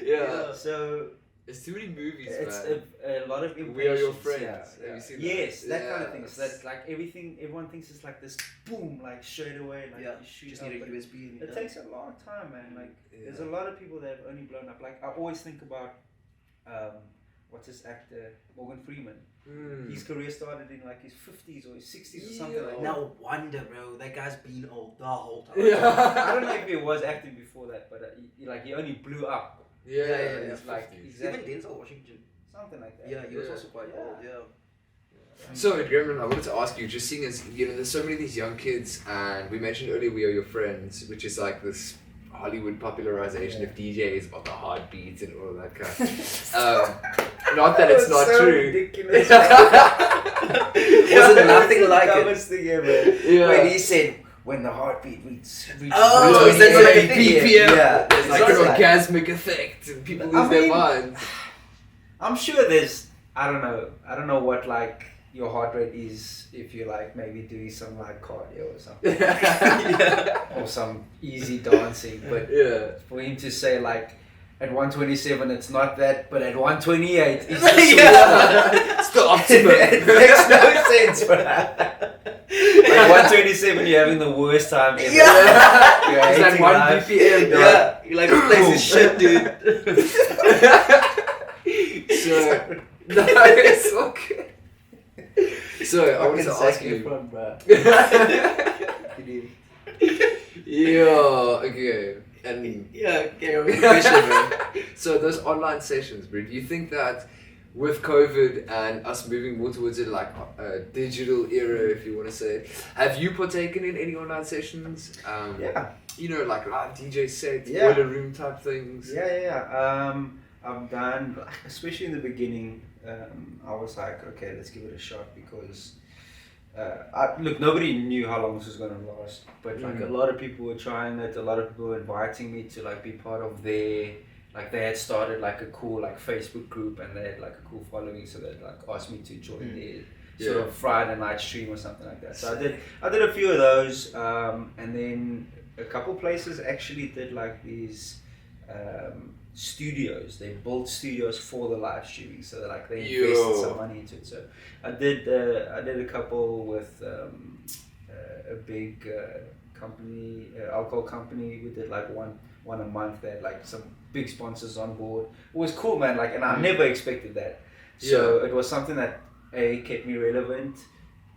Yeah. So There's too many movies, it's man. a lot of impatience. We Are Your Friends. Yeah. Have you seen Yes, that kind of Yeah. thing. So that's like everyone thinks it's like this boom, like straight away, like you shoot just up, need a but USB. it takes a long time, man. Like there's a lot of people that have only blown up. Like I always think about what's this actor, Morgan Freeman. His career started in like his 50s or his 60s or something like that. No wonder, bro. That guy's been old the whole time. Yeah. I don't know if he was acting before that, but he only blew up. Yeah. It's like 50s. exactly Even Denzel Washington. something like that. Yeah, he was Yeah. also quite old. Yeah. So, Gremlin, I wanted to ask you, just seeing as, there's so many of these young kids, and we mentioned earlier We Are Your Friends, which is like this Hollywood popularization of DJs about the heartbeats and all of that kind. Not that it's not so true. ridiculous. Wasn't nothing like it. Dumbest thing ever. Yeah. When he said, when the heartbeat reaches Oh, is that like a BPM? Yeah. There's like It's an like- orgasmic effect, and people lose I their mean- minds. I'm sure there's I don't know what like your heart rate is if you're like maybe doing some like cardio or something, or some easy dancing. But Yeah. for him to say like at 127 it's not that, but at 128 it's just It's the optimum. it makes no sense, bro. Like 127, you're having the worst time ever. Yeah. You're It's like hating 1 life. BPM. Yeah, you're like, this place is shit, dude. So, no, it's okay. So, I wanted to ask you. From, bro. Yeah, okay. And Yeah, get over the question, man. so those online sessions, bro, do you think that with COVID and us moving more towards a digital era, if you want to say it, have you partaken in any online sessions? Yeah. You know, like live DJ sets, Yeah. boiler room type things. Yeah. I've done, especially in the beginning, I was like, okay, let's give it a shot because, look, nobody knew how long this was going to last, but like a lot of people were trying it, a lot of people were inviting me to like be part of their, like they had started like a cool like Facebook group and they had like a cool following, so they'd like asked me to join their sort of Friday night stream or something like that. So I did a few of those, and then a couple places actually did like these studios. They built studios for the live streaming, so like they invested some money into it. So I did a couple with a big company, alcohol company. We did like one a month. They had like some big sponsors on board. It was cool, man. Like, and I never expected that. So it was something that kept me relevant.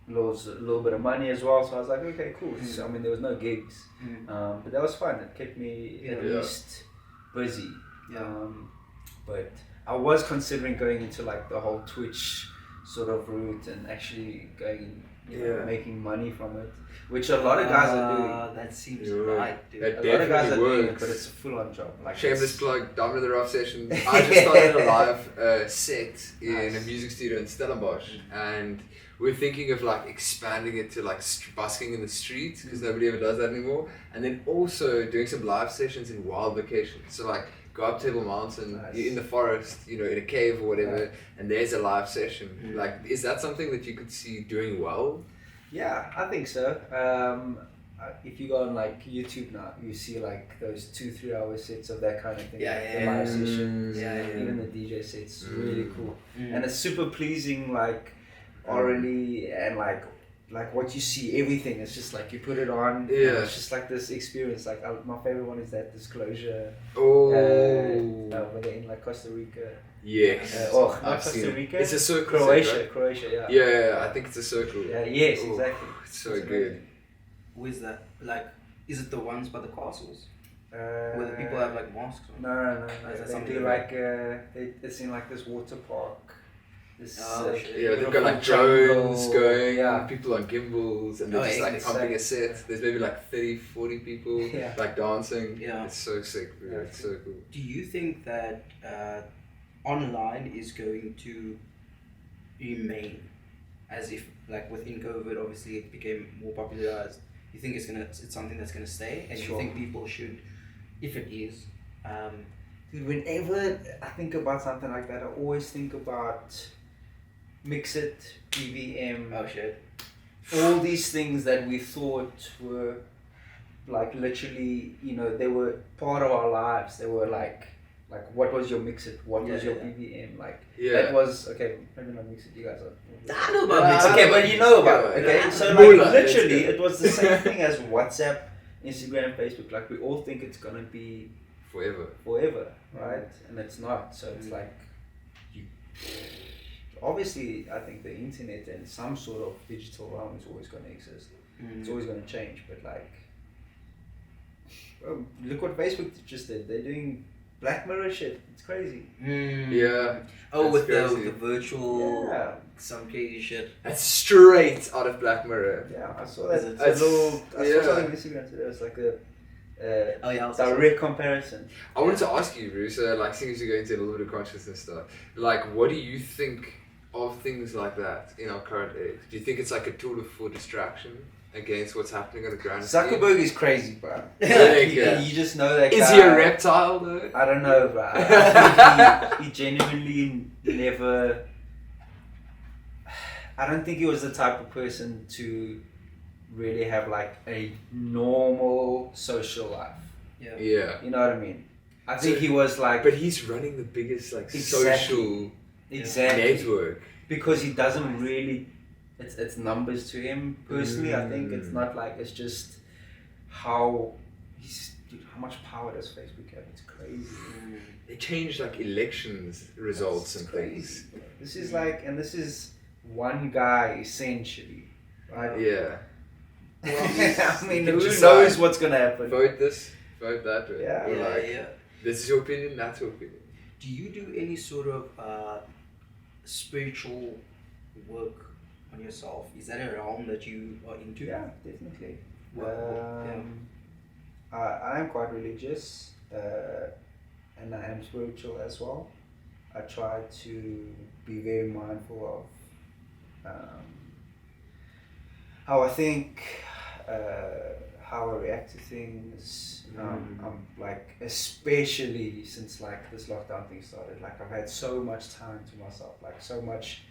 Was a little bit of money as well. So I was like, okay, cool. So, I mean, there was no gigs, but that was fun. It kept me at least busy. But I was considering going into like the whole Twitch sort of route and actually going, making money from it, which a lot of guys are doing. That seems right, dude. That A lot of guys are definitely doing it, works. but it's a full-on job. Like Shameless plug, Diamond of the Rough Sessions. I just started a live set in a music studio in Stellenbosch, and we're thinking of like expanding it to like busking in the streets because nobody ever does that anymore, and then also doing some live sessions in wild locations. So like go up Table Mountain, you're in the forest, you know, in a cave or whatever, and there's a live session. Like, is that something that you could see doing well? Yeah, I think so. If you go on like YouTube now, you see like those 2-3 hour sets of that kind of thing. The live sessions, even the DJ sets, really cool. And it's super pleasing, like orally, and like what you see, everything. It's just like you put it on. And it's just like this experience. Like my favorite one is that Disclosure. Where they're in like Costa Rica. Yes. Not I've Costa seen Rica. it. It's a circle. Croatia. Yeah. Yeah, I think it's a circle. Yeah. Yes, exactly. It's so good. Where's that? Like, is it the ones by the castles? Where Where the people have like masks on? No. Is that They something do like- it's in like this water park. This, shit. Yeah, they've got beautiful like drones jungle. going, Yeah. people on gimbals, and they're just like exactly. pumping a set. There's maybe like 30-40 people like dancing. Yeah. It's so sick, dude. It's so cool. Do you think that online is going to remain as if, like within COVID, obviously it became more popularized? You think it's something that's gonna stay, and you think people should, if it is, Dude, whenever I think about something like that, I always think about Mix It, EVM, oh shit, all these things that we thought were like literally, you know, they were part of our lives. They were like what was your Mix It? What was your BVM? Like that was okay. Maybe not Mix It. You guys are. I know about Mix It. Okay, but you know about it. Okay, so like literally, it was the same thing as WhatsApp, Instagram, Facebook. Like we all think it's gonna be forever, right? And it's not. So it's like obviously, I think the internet and some sort of digital realm is always going to exist. It's always going to change, but like, well, look what Facebook just did. They're doing Black Mirror shit. It's crazy. Yeah. Oh, with crazy. the virtual, some crazy shit. That's straight out of Black Mirror. Yeah, I saw that. Is it? I saw something on Instagram today. It's like a direct comparison. I wanted to ask you, Bruce, like seeing as you're going into a little bit of consciousness stuff, like what do you think of things like that in our current age? Do you think it's like a tool for distraction against what's happening on the ground? Zuckerberg is crazy, bro. You just know that guy. Is he a reptile though? I don't know, bro. I think he genuinely never... I don't think he was the type of person to really have like a normal social life. Yeah. You know what I mean? I think So- he was like But he's running the biggest like social exactly network. because he doesn't really. It's numbers to him personally. I think it's not like it's just how how much power does Facebook have? It's crazy. They changed like elections results It's and crazy. things. This is like, and this is one guy essentially, right? Yeah. I mean, You who can decide. knows what's gonna happen? Vote this, vote that way. Yeah. Or Yeah, like, yeah. this is your opinion, that's your opinion. Do you do any sort of spiritual work on yourself? Is that a realm that you are into? Yeah, definitely. Yeah. I am quite religious, and I am spiritual as well. I try to be very mindful of how I think, how I react to things. I'm like, especially since like this lockdown thing started, like I've had so much time to myself, like so much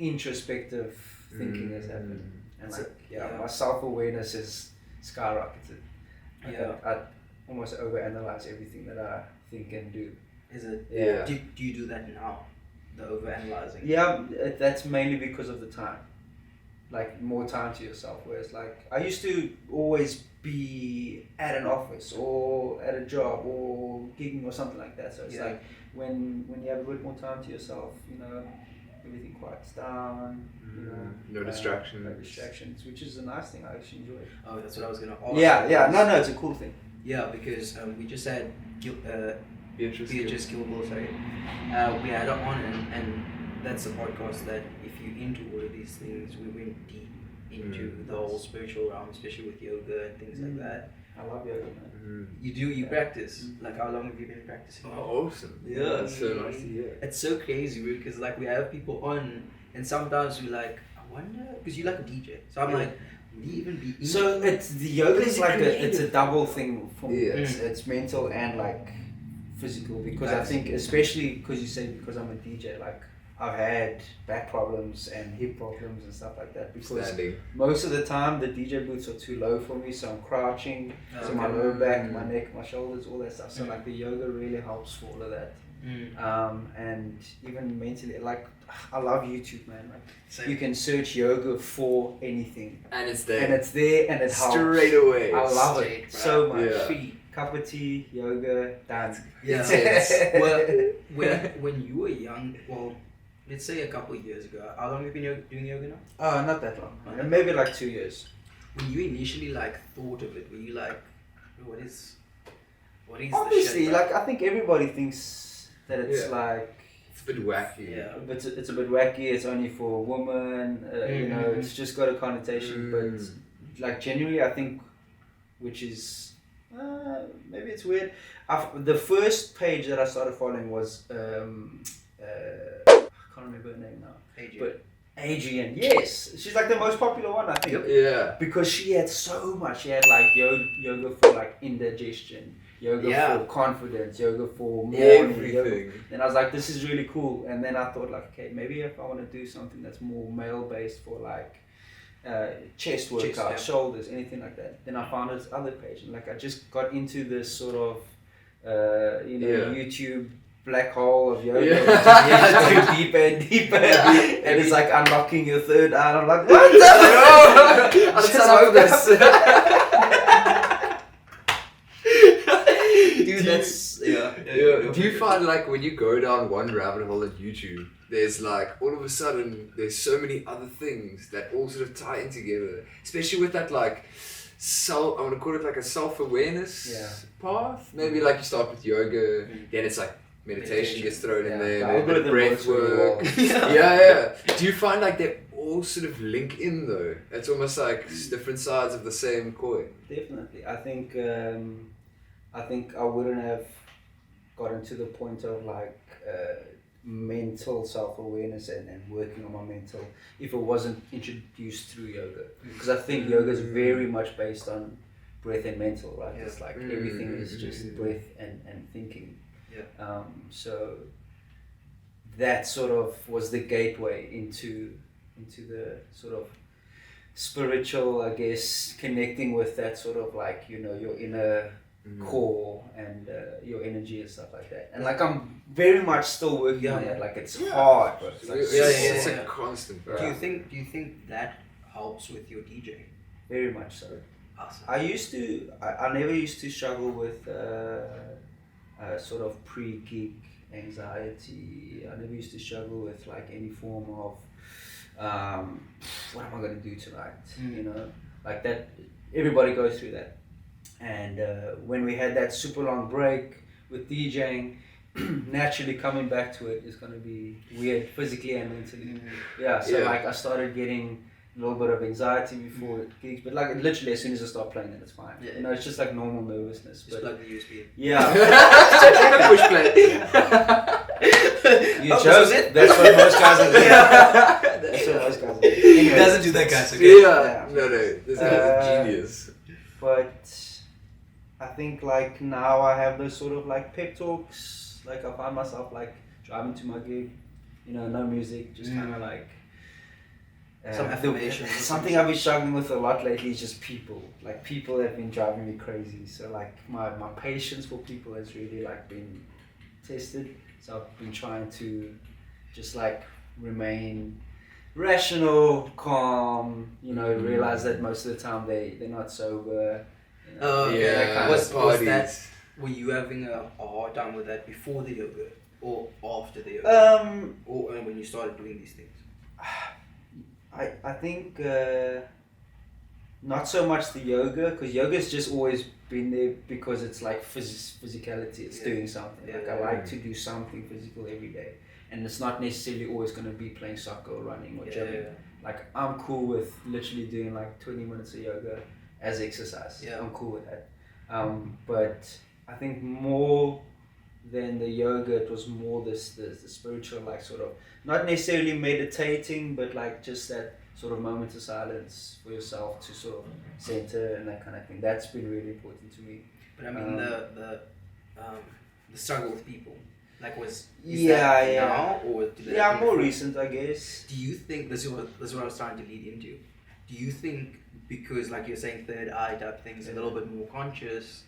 introspective thinking has happened, and like my self-awareness has skyrocketed. I almost overanalyze everything that I think and do. Is it? Yeah. Do you do that now? The overanalyzing. Yeah, that's mainly because of the time. Like more time to yourself. Whereas like I used to always be at an office or at a job or gigging or something like that. So it's like when you have a bit more time to yourself, you know, everything quiets down. You know, No distractions. No distractions, which is a nice thing. I actually enjoy it. Oh, that's what I was gonna ask. Yeah. No, it's a cool thing. Yeah, because we just had Beatrice Gilmore, sorry. We had her on, and that's a podcast that if you're into all of these things, we went deep into the whole spiritual realm, especially with yoga and things like that. I love yoga, man. You practice? Like, how long have you been practicing? Oh, awesome. Yeah. That's so nice to hear. It's so crazy, because like we have people on, and sometimes we're like, I wonder, because you're like a DJ, so I'm like, would he even be? So it's the yoga is like it's a double thing for me. Yeah. It's mental and like physical, because I think especially because you said because I'm a DJ, like I've had back problems and hip problems and stuff like that, because Standing. most of the time the DJ boots are too low for me, so I'm crouching, so my lower back, my neck, my shoulders, all that stuff. So like the yoga really helps for all of that. And even mentally, like I love YouTube, man. Like you can search yoga for anything, And it's there. and it's there, and it helps straight away. I love it so much. Yeah. Free cup of tea, yoga, done. Yeah. Well, when you were young, well, let's say a couple of years ago, how long have you been doing yoga now? Oh, not that long. Maybe like 2 years. When you initially like thought of it, were you like, what is Obviously, the shit? like I think everybody thinks that it's like It's a bit wacky. Yeah. it's a bit wacky. It's only for women. You know, it's just got a connotation. But like genuinely, I think, which is maybe it's weird. The first page that I started following was I can't remember her name now. AJ. But Adrian, yes, she's like the most popular one, I think. Yeah. Because she had so much. She had like yoga for like indigestion, yoga for confidence, yoga for morning, yoga. Everything. And I was like, this is really cool. And then I thought like, okay, maybe if I want to do something that's more male based for like chest workout, shoulders, anything like that. Then I found this other page, and like I just got into this sort of YouTube black hole of yoga, yeah. Deeper and deeper, and it's like unlocking your third eye. And I'm like, what the? I'll sign up for this. Dude, that's Do you find like when you go down one rabbit hole at YouTube, there's like all of a sudden there's so many other things that all sort of tie in together, especially with that like I want to call it like a self-awareness path. Maybe like you start with yoga, then it's like meditation gets thrown in there, a bit of breath work. Yeah. Do you find like they all sort of link in though? It's almost like different sides of the same coin. Definitely. I think I wouldn't have gotten to the point of like mental self-awareness and working on my mental if it wasn't introduced through yoga, because I think yoga is very much based on breath and mental, right? It's like everything is just breath and thinking. So that sort of was the gateway into into the sort of spiritual, I guess, connecting with that sort of like, you know, your inner core and your energy and stuff like that. And like I'm very much still working on that. Like it's hard, bro. It's like It's a constant. Do you think that helps with your DJing? very much so. Awesome. I never used to struggle with sort of pre-gig anxiety. I never used to struggle with like any form of what am I going to do tonight? You know, like that. Everybody goes through that. And when we had that super long break with DJing, naturally coming back to it is going to be weird physically and mentally. Like I started getting a little bit of anxiety before gigs, but like literally as soon as I start playing then it's fine. You know, it's just like normal nervousness. Just plug the USB. Yeah. Push play. You chose it? That's what most guys are doing. That's what most guys are doing. He Anyway, doesn't do that, guys. Okay? Yeah. No, this guy's a genius. but I think like now I have those sort of like pep talks. Like I find myself like driving to my gig, you know, no music, just kind of like some affirmation. Something I've been struggling with a lot lately is just people. Like people have been driving me crazy. So like my patience for people has really like been tested. So I've been trying to just like remain rational, calm, you know, realize that most of the time they're not sober. You know, Oh, okay. Yeah, Was parties. that, were you having a hard time with that before the yoga or after the yoga? Or when you started doing these things? I think not so much the yoga, because yoga's just always been there because it's like physicality, it's doing something. Like I like to do something physical every day, and it's not necessarily always going to be playing soccer or running or gymming. Like I'm cool with literally doing like 20 minutes of yoga as exercise. I'm cool with that. But I think more than the yoga, it was more the spiritual, like sort of not necessarily meditating, but like just that sort of moment of silence for yourself to sort of center and that kind of thing. That's been really important to me. But I mean the struggle with people, like is Yeah, that yeah. now or did that Yeah, more before? recent, I guess. Do you think this is what I was trying to lead into? Do you think because like you're saying third eye type things, a little bit more conscious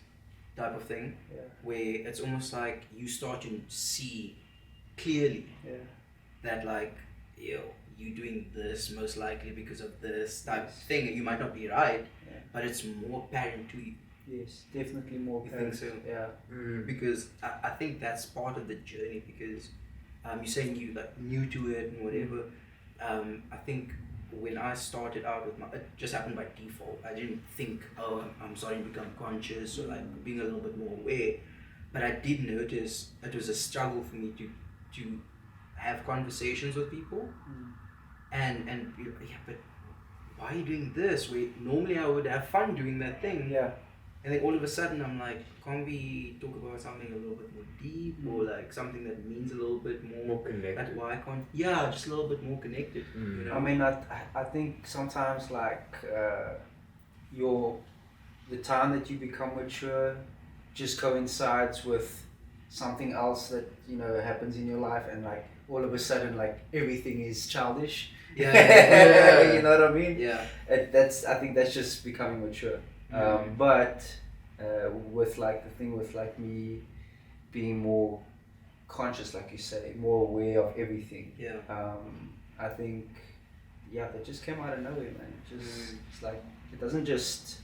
type of thing, where it's almost like you start to see clearly that like you doing this most likely because of this type of thing, and you might not be right, but it's more apparent to you. Yes, definitely more. You think so? Yeah. Because I think that's part of the journey, because you're saying you like new to it and whatever. I think when I started out with it just happened by default. I didn't think, oh, I'm starting to become conscious or like being a little bit more aware. But I did notice it was a struggle for me to have conversations with people, and be like, yeah, but why are you doing this? Normally I would have fun doing that thing. Yeah. And then all of a sudden I'm like, can't we talk about something a little bit more deep, or like something that means a little bit more connected? Like why can't? Yeah, just a little bit more connected. You know? I mean, I think sometimes like the time that you become mature just coincides with something else that, you know, happens in your life, and like all of a sudden like everything is childish. Yeah. You know what I mean? Yeah. I think that's just becoming mature. But with like the thing with like me being more conscious, like you say, more aware of everything. Yeah. I think that just came out of nowhere, man. It's like it doesn't just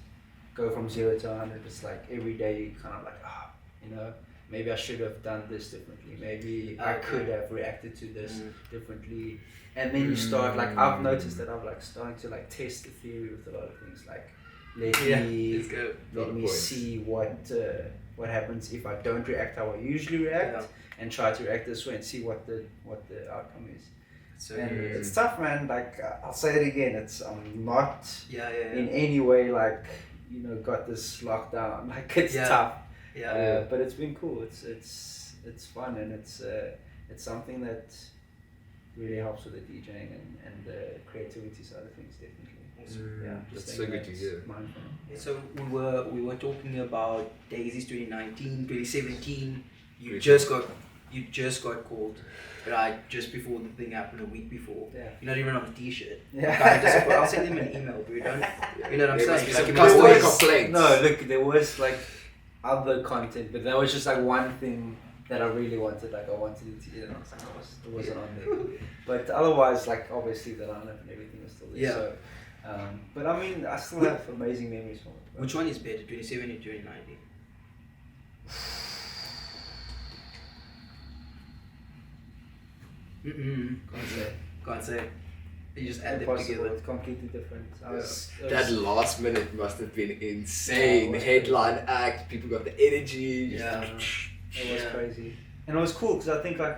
go from 0 to 100. It's like every day kind of like, you know, maybe I should have done this differently. Maybe I could have reacted to this differently. And then you start like, I've noticed that I'm like starting to like test the theory with a lot of things, like let me see what happens if I don't react how I usually react, and try to react this way and see what the outcome is. So it's tough, man. Like I'll say it again, I'm not in any way like, you know, got this locked down. Like it's tough. But it's been cool. It's fun, and it's something that really helps with the DJing and the creativity side of things, definitely. That's so good to hear. So we were talking about Daisies 2019, 2017. You just got you just got called, right, just before the thing happened, a week before. Yeah. You're not even on a t-shirt. Yeah. I'll send him an email, bro. Don't, you know what I'm There must saying? be Like, some you must customer always- complaints. No, look, there was like other content, but that was just like one thing that I really wanted. Like I wanted it to, I was like, it wasn't on there. But otherwise, like obviously the lineup and everything was still there. Yeah. So, but I mean, I still have amazing memories from it. Which one is better, 2017 or 2019? Can't say. Can't say. You just add them Impossible. together. It's completely different. That last minute must have been insane. Yeah, Headline act, people got the energy. Yeah. It was Yeah. crazy, and it was cool because I think like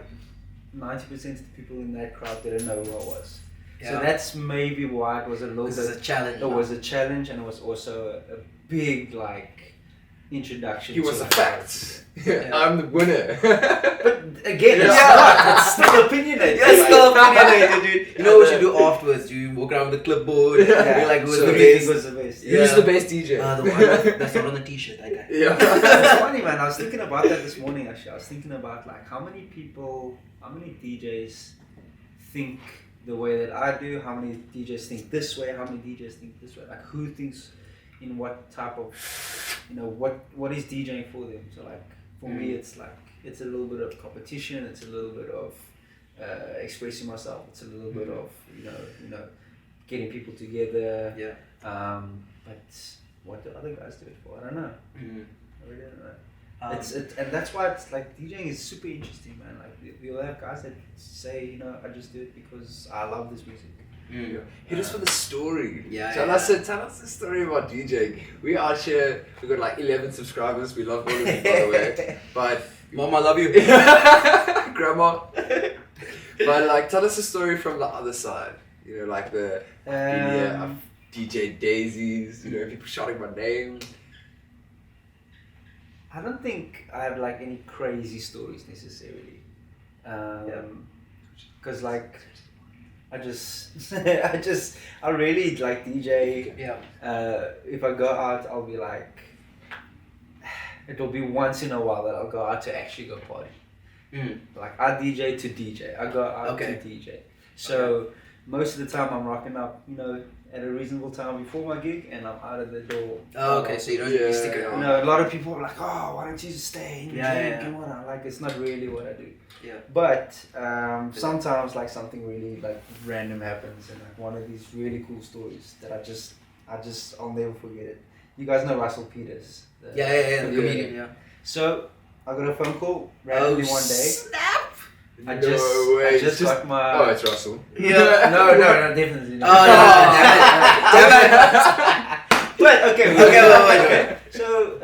90% of the people in that crowd didn't know who I was. So that's maybe why it was a little This is bit. a challenge. It was a challenge, and it was also a big like introduction. He was to a the crowd. fact. Yeah. I'm the winner. But again, it's Yeah. not. It's still opinionated. Yeah, Like, still opinionated, dude. You know what you do afterwards? You walk around with a clipboard. Yeah. You're like, who's So the who do you best? think was the best? Yeah. Who's the best DJ? The one that's not on the t-shirt, that guy. Yeah. It's funny, man. I was thinking about that this morning. Actually, I was thinking about like how many DJs think the way that I do. How many DJs think this way? How many DJs think this way? Like who thinks in what type of, what is DJing for them? So like for me, it's like it's a little bit of competition. It's a little bit of expressing myself. It's a little bit of getting people together. Yeah. But what do other guys do it for? I don't know. Mm. I really don't know. And that's why it's like DJing is super interesting, man. Like we'll have guys that say, I just do it because I love this music. Mm. Hit us with a story. Yeah, Tell yeah. us the story about DJing. We out here, we got like 11 subscribers. We love all of you, by the way. But Mom, I love you. Grandma. But like, tell us a story from the other side. Like the DJ Daisies. People shouting my name. I don't think I have like any crazy stories necessarily. Cause like I really like DJ. Yeah. If I go out, I'll be like, it'll be once in a while that I'll go out to actually go party. Mm. Like I DJ to DJ. I go out Okay. to DJ. So most of the time I'm rocking up, at a reasonable time before my gig, and I'm out of the door. Oh, okay, so you don't really stick Yeah. around. A lot of people are like, oh, why don't you just stay and Yeah, drink yeah. and whatnot? Like, it's not really what I do. Yeah. But sometimes like something really like random happens, and like one of these really cool stories that I'll never forget it. You guys know Russell Peters? The The comedian, yeah. So I got a phone call randomly one day. Snap! I No just way. got my. Oh, it's Russell. Yeah. No, definitely not. Oh, no, damn it. But okay, Okay. So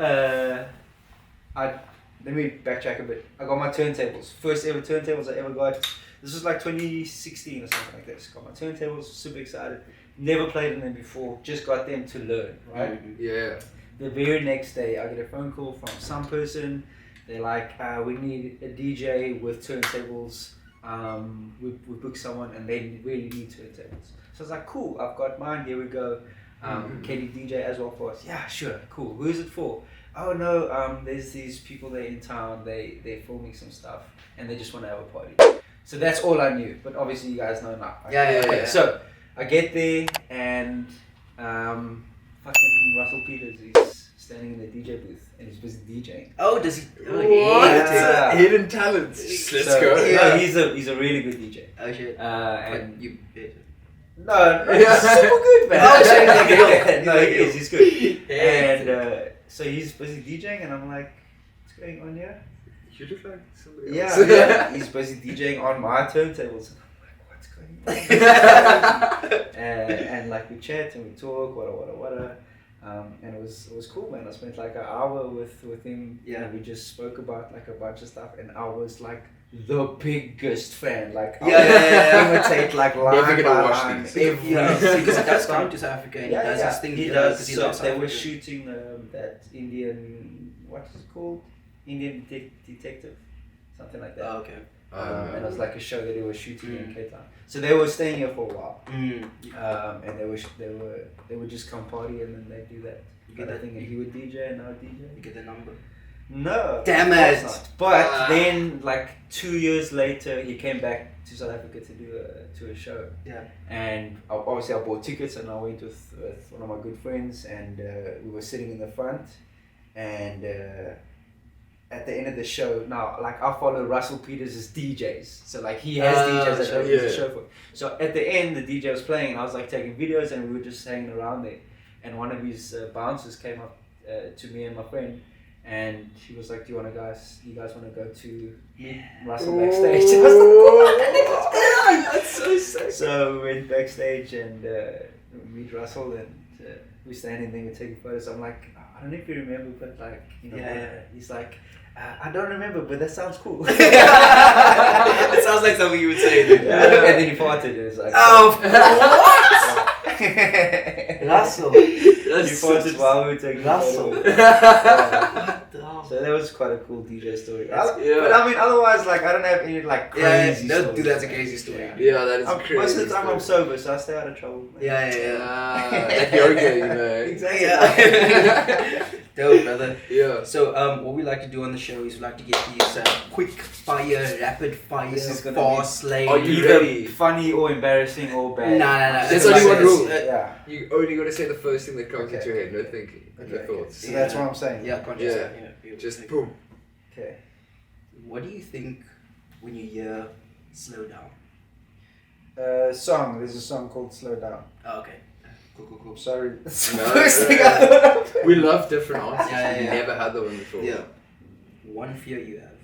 let me backtrack a bit. I got my turntables. First ever turntables I ever got. This was like 2016 or something like this. Got my turntables, super excited. Never played them before. Just got them to learn, right? Yeah. The very next day, I get a phone call from some person. They're like, we need a DJ with turntables. We booked someone and they really need turntables. So I was like, cool, I've got mine, here we go. Can you DJ as well for us? Yeah, sure, cool. Who's it for? Oh no, there's these people there in town, they're filming some stuff and they just want to have a party. So that's all I knew, but obviously you guys know now. Yeah. So I get there and fucking Russell Peters, he's standing in the DJ booth and he's busy DJing. Oh, does he? What? Yeah. Hidden talents. Let's So, go. no, he's a really good DJ. Oh shit. And But you better. no, he's super good, man. Oh, shit. No, he is. He's good. And so he's busy DJing, and I'm like, what's going on here? You look like somebody else. Yeah. He's busy DJing on my turntables. And I'm like, what's going on? And like we chat and we talk, whatever. And it was cool, man. I spent like an hour with him. Yeah. And we just spoke about like a bunch of stuff, and I was like the biggest fan. Like Yeah. imitate like line Never gonna by watch line these. every Because he does time. come to South Africa and Yeah, he does his thing. He here does. because he So loves they South were Africa. shooting that Indian, what is it called? Indian detective, something like that. Oh, okay. And it was like a show that they were shooting in Cape Town. So they were staying here for a while, Mm. and they would just come party and then they do that. You get But I that think he would DJ and I would You DJ. get the number. No. Damn of course it. not. But then, like 2 years later, he came back to South Africa to do a show. Yeah. And obviously, I bought tickets and I went with one of my good friends, and we were sitting in the front. And at the end of the show, now, like, I follow Russell Peters' DJs. So, like, he has DJs that opens the show for. So, at the end, the DJ was playing, and I was, like, taking videos, and we were just hanging around there. And one of his bouncers came up to me and my friend, and he was like, you guys want to go to meet Russell backstage? I was like, what? That's so sick. So we went backstage and we meet Russell, and we're standing there, we're taking photos. I'm like, I don't know if you remember, but like, he's like, I don't remember, but that sounds cool. It sounds like something you would say. Dude. And then he farted. It was like, what? Russell. He farted while we were taking Russell. photos. So that was quite a cool DJ story. But I mean, otherwise, like, I don't have any like crazy stories. Dude, that's a crazy story. Yeah, that is a crazy most of the time story. I'm sober, so I stay out of trouble. Man. Like yoga, you know. Exactly. Yeah. Dope, brother. Yeah. So, what we like to do on the show is we like to get these quick fire, rapid fire, This is gonna fast lane. Are you Either ready? funny or embarrassing or bad. Nah. There's only one rule. Yeah. You only got to say the first thing that comes Okay. into your head, no thinking, no thoughts. So that's what I'm saying. Yeah, conscious. Yeah. Just boom. Okay. What do you think when you hear slow down? Song. There's a song called "Slow Down." Oh, okay. Cool. Sorry. That's the No, first thing yeah. I thought of. We love different answers. Yeah. We never had that one before. Yeah. One fear you have.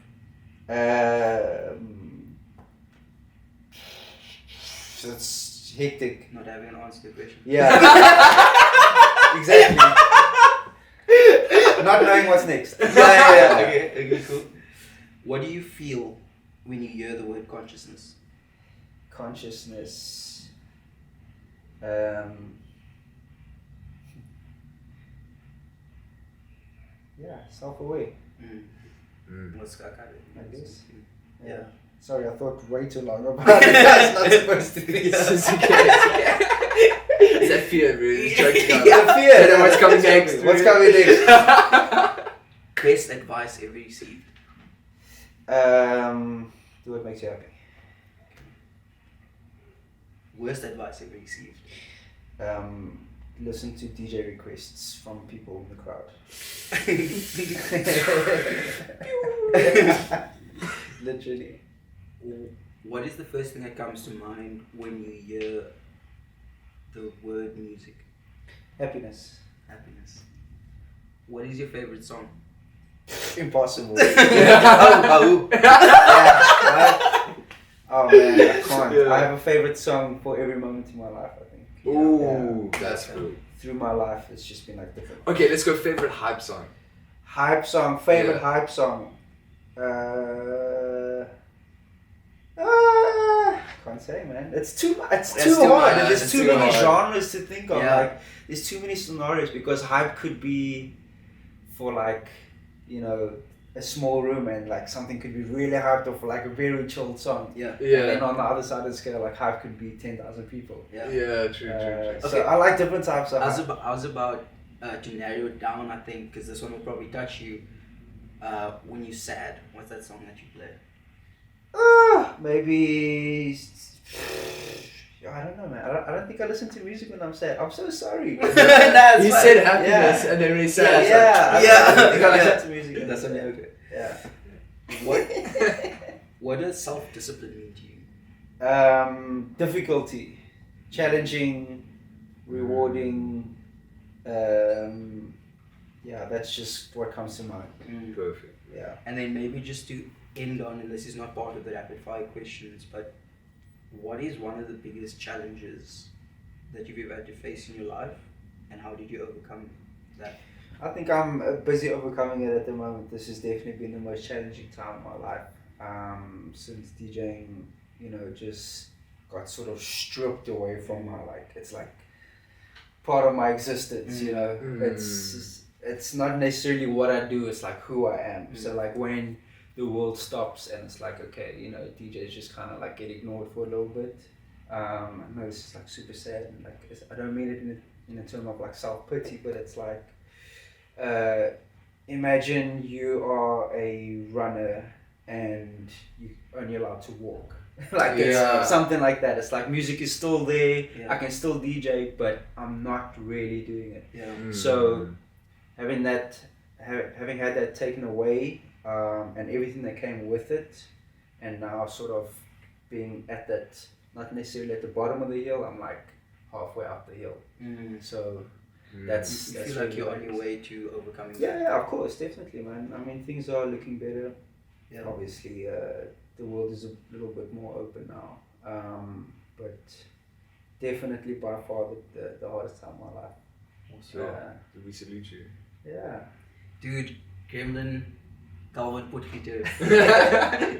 It's hectic. Not having an answer to the question. Yeah. Exactly. Not knowing what's next. Yeah. Okay, cool. What do you feel when you hear the word consciousness? Consciousness. Self-aware. What's that kind I of guess. Yeah. Sorry, I thought way too long about it. That's not supposed to be. It's okay. It's that fear, really. It's joking out. Yeah, fear. So then what's coming next? What's coming next? Best advice ever received? Do what makes you happy. Worst advice ever received? Listen to DJ requests from people in the crowd. Literally. What is the first thing that comes to mind when you hear the word music? Happiness. Happiness. What is your favorite song? Impossible. Oh. Oh man, I can't. Yeah. I have a favorite song for every moment in my life, I think. Ooh, that's cool. Through my life, it's just been like different. Okay, let's go favorite hype song. Hype song, favorite Yeah. hype song. Can't say, man. It's too much. It's That's too too hard. much. There's It's too too many hard. genres to think of. Yeah. Like, there's too many scenarios because hype could be for like, you know, a small room, and like something could be really hyped up for like a very chilled song. Yeah. And then Yeah. on the other side of the scale, like hype could be 10,000 people. Yeah. Yeah, true. So Okay. I like different types of I was hype. about to narrow it down, I think, because this one will probably touch you. When you're sad, what's that song that you play? Maybe. I don't know, man. I don't think I listen to music when I'm sad. I'm so sorry. You said happiness and then we said I don't think I Yeah. listen to music. when That's I'm sad. okay. Yeah. What does self-discipline mean to you? Difficulty, challenging, rewarding. Yeah, that's just what comes to mind. Perfect. Yeah. And then maybe just to end on, and this is not part of the rapid fire questions, but what is one of the biggest challenges that you've ever had to face in your life, and how did you overcome that? I think I'm busy overcoming it at the moment. This has definitely been the most challenging time of my life. Since DJing, you know, just got sort of stripped away from my, like, it's like part of my existence, you know. It's not necessarily what I do, it's like who I am. So like when the world stops and it's like, okay, you know, DJs just kind of like get ignored for a little bit. I know this is like super sad, and like I don't mean it in a term of like self-pity, but it's like imagine you are a runner and you're only allowed to walk. Like Yeah. it's something like that. It's like music is still there. Yeah. I can still DJ, but I'm not really doing it. Yeah. So having that, having had that taken away, and everything that came with it, and now sort of being at that, not necessarily at the bottom of the hill, I'm like halfway up the hill. So that's You that's feel like really you're what on it your is. way to overcoming Yeah, that. yeah, of course, definitely, man. I mean, things are looking better. Yeah. Obviously, the world is a little bit more open now. But definitely by far the hardest time of my life. Awesome. We salute you. Yeah. Dude, Gremlin, Calvin Potgieter.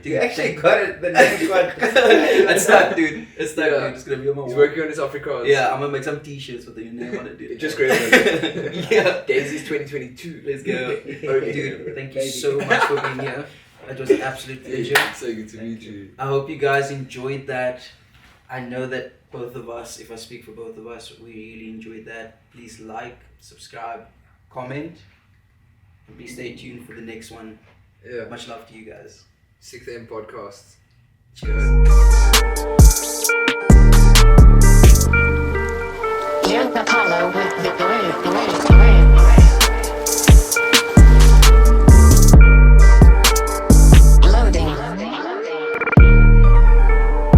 You actually got it. The name got It's stuck, dude. It's stuck, Yeah. dude. It's gonna be on my He's wall. working on his Afrikaans. Yeah, I'm gonna make some t-shirts with your name on it, dude. Just Gremlin. Yeah. Daisies 2022. Let's go. Okay. Dude, thank you so much for being here. It was an absolute pleasure. So good to meet you. I hope you guys enjoyed that. I know that both of us, if I speak for both of us, we really enjoyed that. Please like, subscribe, comment, and please stay tuned for the next one. Yeah. Much love to you guys. 6am podcast. Cheers.